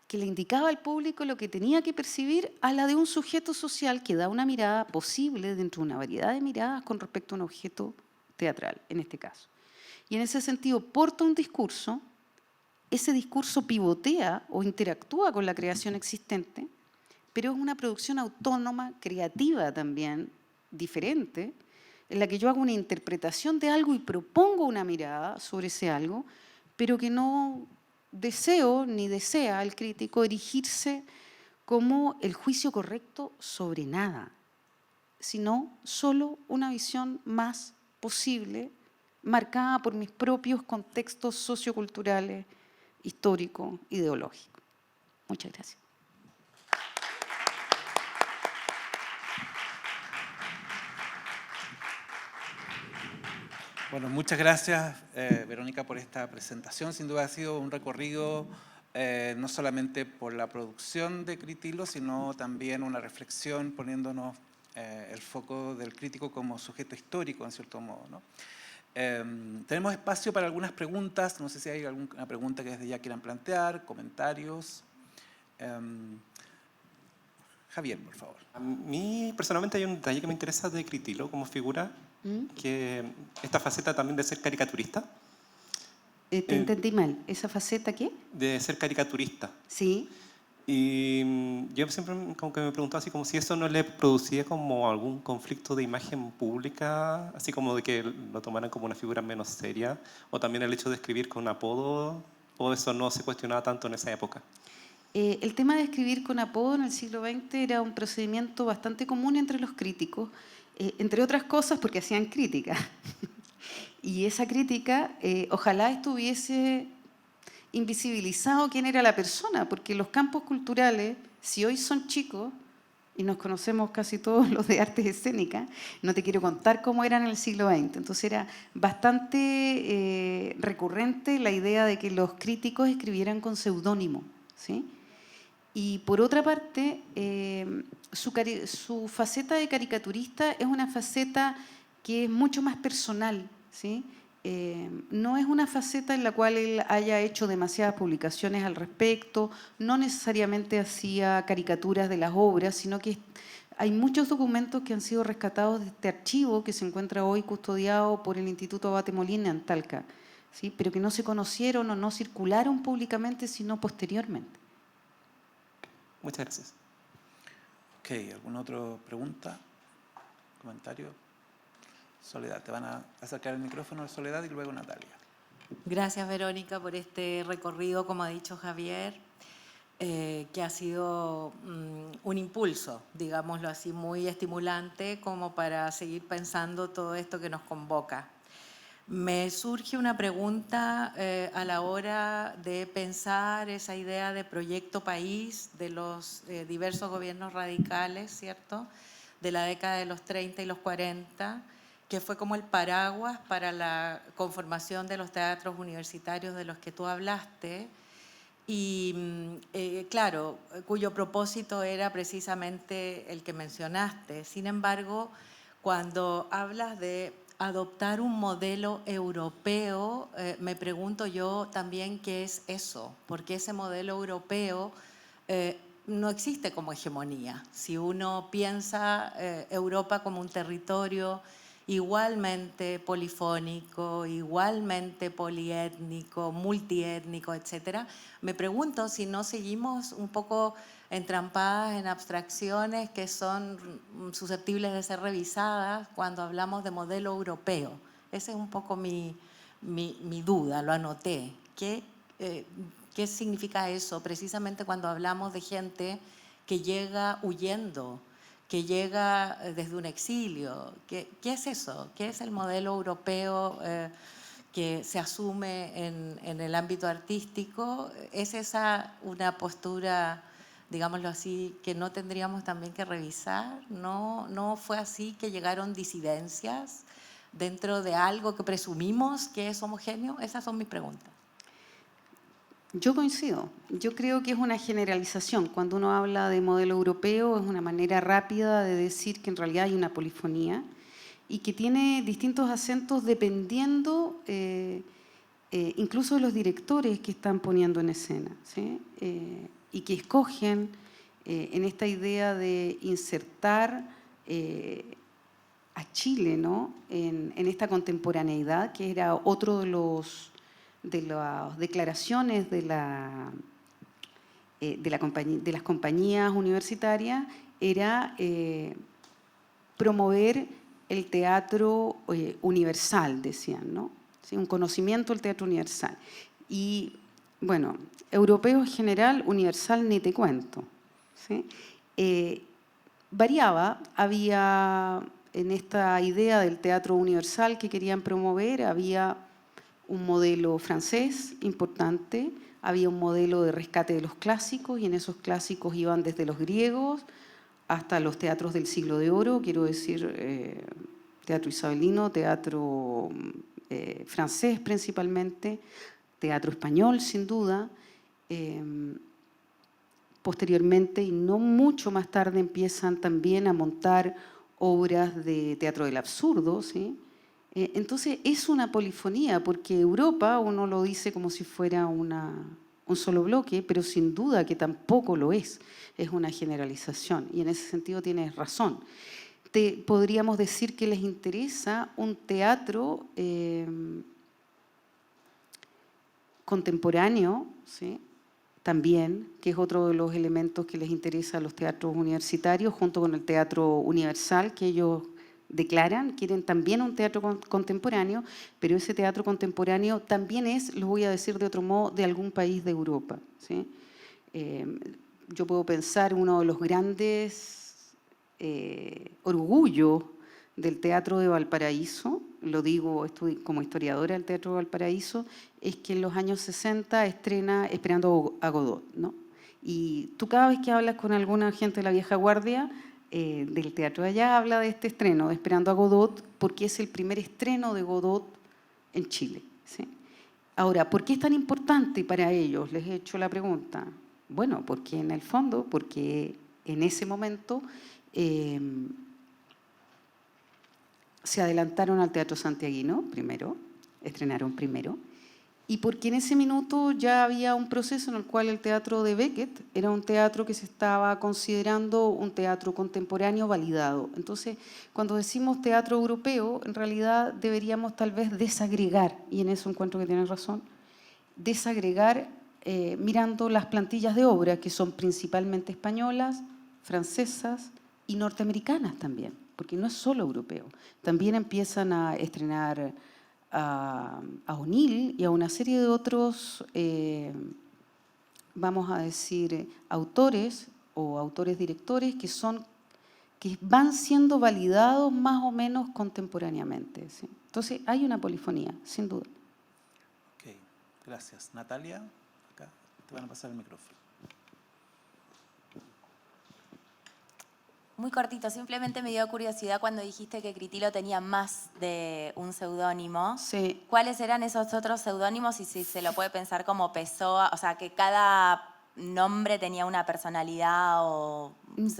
B: que le indicaba al público lo que tenía que percibir a la de un sujeto social que da una mirada posible dentro de una variedad de miradas con respecto a un objeto teatral, en este caso. Y en ese sentido porta un discurso, ese discurso pivotea o interactúa con la creación existente, pero es una producción autónoma, creativa también, diferente, en la que yo hago una interpretación de algo y propongo una mirada sobre ese algo, pero que no deseo ni desea el crítico erigirse como el juicio correcto sobre nada, sino solo una visión más posible, marcada por mis propios contextos socioculturales, históricos, ideológicos. Muchas gracias.
A: Bueno, muchas gracias, Verónica, por esta presentación. Sin duda ha sido un recorrido no solamente por la producción de Critilo, sino también una reflexión poniéndonos el foco del crítico como sujeto histórico, en cierto modo, ¿no? Tenemos espacio para algunas preguntas. No sé si hay alguna pregunta que desde ya quieran plantear, comentarios. Javier, por favor.
C: A mí, personalmente, hay un detalle que me interesa de Critilo como figura, que esta faceta también de ser caricaturista.
B: Te entendí mal. ¿Esa faceta qué?
C: De ser caricaturista.
B: Sí.
C: Y yo siempre como que me preguntaba así como si eso no le producía como algún conflicto de imagen pública, así como de que lo tomaran como una figura menos seria, o también el hecho de escribir con apodo, o eso no se cuestionaba tanto en esa época.
B: El tema de escribir con apodo en el siglo XX era un procedimiento bastante común entre los críticos, entre otras cosas porque hacían crítica. Y esa crítica ojalá estuviese invisibilizado quién era la persona, porque los campos culturales, si hoy son chicos, y nos conocemos casi todos los de artes escénicas, no te quiero contar cómo eran en el siglo XX. Entonces era bastante recurrente la idea de que los críticos escribieran con seudónimo, ¿sí? Y por otra parte, su faceta de caricaturista es una faceta que es mucho más personal, ¿sí? No es una faceta en la cual él haya hecho demasiadas publicaciones al respecto, no necesariamente hacía caricaturas de las obras, sino que hay muchos documentos que han sido rescatados de este archivo que se encuentra hoy custodiado por el Instituto Abate Molina en Talca, ¿sí? Pero que no se conocieron o no circularon públicamente, sino posteriormente.
C: Muchas gracias.
A: Ok, ¿alguna otra pregunta? ¿Comentario? Soledad, te van a acercar el micrófono a Soledad y luego Natalia.
D: Gracias, Verónica, por este recorrido, como ha dicho Javier, que ha sido un impulso, digámoslo así, muy estimulante como para seguir pensando todo esto que nos convoca. Me surge una pregunta a la hora de pensar esa idea de proyecto país de los diversos gobiernos radicales, ¿cierto?, de la década de los 30 y los 40, que fue como el paraguas para la conformación de los teatros universitarios de los que tú hablaste, Y claro, cuyo propósito era precisamente el que mencionaste. Sin embargo, cuando hablas de adoptar un modelo europeo, me pregunto yo también qué es eso, porque ese modelo europeo no existe como hegemonía. Si uno piensa Europa como un territorio igualmente polifónico, igualmente poliétnico, multiétnico, etcétera, me pregunto si no seguimos un poco entrampadas en abstracciones que son susceptibles de ser revisadas cuando hablamos de modelo europeo. Esa es un poco mi duda, lo anoté. ¿Qué significa eso precisamente cuando hablamos de gente que llega huyendo, que llega desde un exilio? ¿Qué es eso? ¿Qué es el modelo europeo que se asume en el ámbito artístico? ¿Es esa una postura, digámoslo así, que no tendríamos también que revisar? ¿No fue así que llegaron disidencias dentro de algo que presumimos que es homogéneo? Esas son mis preguntas.
B: Yo coincido. Yo creo que es una generalización. Cuando uno habla de modelo europeo, es una manera rápida de decir que en realidad hay una polifonía y que tiene distintos acentos dependiendo incluso de los directores que están poniendo en escena, ¿sí? Y que escogen en esta idea de insertar a Chile, ¿no? en esta contemporaneidad, que era otro de las declaraciones de las compañías universitarias, era promover el teatro universal, decían, ¿no? ¿Sí? Un conocimiento del teatro universal. Y, bueno, europeo en general, universal ni te cuento, ¿sí? Variaba, había en esta idea del teatro universal que querían promover, había un modelo francés importante, había un modelo de rescate de los clásicos y en esos clásicos iban desde los griegos hasta los teatros del siglo de oro, quiero decir teatro isabelino, teatro francés principalmente, teatro español sin duda. Posteriormente y no mucho más tarde empiezan también a montar obras de teatro del absurdo, ¿sí? Entonces es una polifonía, porque Europa uno lo dice como si fuera un solo bloque, pero sin duda que tampoco lo es una generalización y en ese sentido tienes razón. Podríamos decir que les interesa un teatro contemporáneo, ¿sí? También, que es otro de los elementos que les interesa a los teatros universitarios, junto con el teatro universal que ellos declaran, quieren también un teatro contemporáneo, pero ese teatro contemporáneo también es, lo voy a decir de otro modo, de algún país de Europa, ¿sí? Yo puedo pensar uno de los grandes orgullos del Teatro de Valparaíso, lo digo como historiadora del Teatro de Valparaíso, es que en los años 60 estrena Esperando a Godot, ¿no? Y tú cada vez que hablas con alguna gente de la vieja guardia del teatro de allá, habla de este estreno, de Esperando a Godot, porque es el primer estreno de Godot en Chile, ¿sí? Ahora, ¿por qué es tan importante para ellos? Les he hecho la pregunta. Bueno, porque en el fondo, porque en ese momento se adelantaron al Teatro Santiaguino primero, estrenaron primero, y porque en ese minuto ya había un proceso en el cual el teatro de Beckett era un teatro que se estaba considerando un teatro contemporáneo validado. Entonces, cuando decimos teatro europeo, en realidad deberíamos tal vez desagregar, y en eso encuentro que tienen razón, desagregar mirando las plantillas de obra, que son principalmente españolas, francesas y norteamericanas también, porque no es solo europeo. También empiezan a estrenar a O'Neill y a una serie de otros, vamos a decir, autores o autores-directores que van siendo validados más o menos contemporáneamente, ¿sí? Entonces hay una polifonía, sin duda.
A: Ok, gracias. Natalia, acá te van a pasar el micrófono.
E: Muy cortito, simplemente me dio curiosidad cuando dijiste que Critilo tenía más de un seudónimo.
B: Sí.
E: ¿Cuáles eran esos otros seudónimos y si se lo puede pensar como Pessoa? O sea, que cada nombre tenía una personalidad o...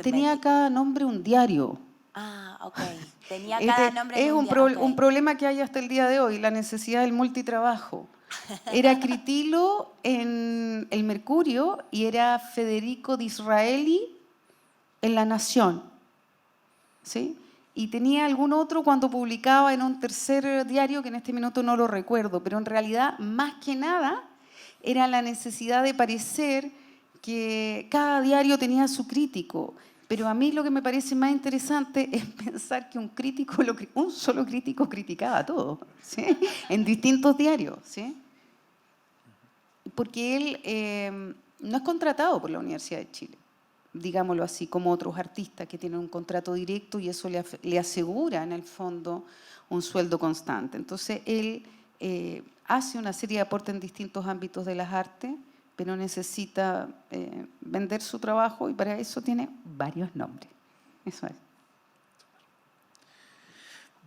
B: Tenía cada nombre un diario.
E: Ah, ok. Tenía cada nombre
B: Es
E: en
B: un,
E: ok.
B: un problema que hay hasta el día de hoy, la necesidad del multitrabajo. Era Critilo en El Mercurio y era Federico Disraeli en La Nación. ¿Sí? Y tenía algún otro cuando publicaba en un tercer diario, que en este minuto no lo recuerdo, pero en realidad, más que nada, era la necesidad de parecer que cada diario tenía su crítico. Pero a mí lo que me parece más interesante es pensar que un solo crítico criticaba todo, ¿sí? En distintos diarios, ¿sí? Porque él no es contratado por la Universidad de Chile, digámoslo así, como otros artistas que tienen un contrato directo y eso le asegura en el fondo un sueldo constante. Entonces él hace una serie de aportes en distintos ámbitos de las artes, pero necesita vender su trabajo y para eso tiene varios nombres. Eso es.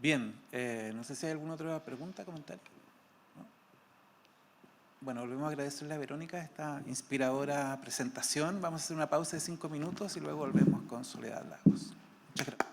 A: Bien, no sé si hay alguna otra pregunta, comentario. ¿No? Bueno, volvemos a agradecerle a Verónica esta inspiradora presentación. Vamos a hacer una pausa de 5 minutos y luego volvemos con Soledad Lagos. Muchas gracias.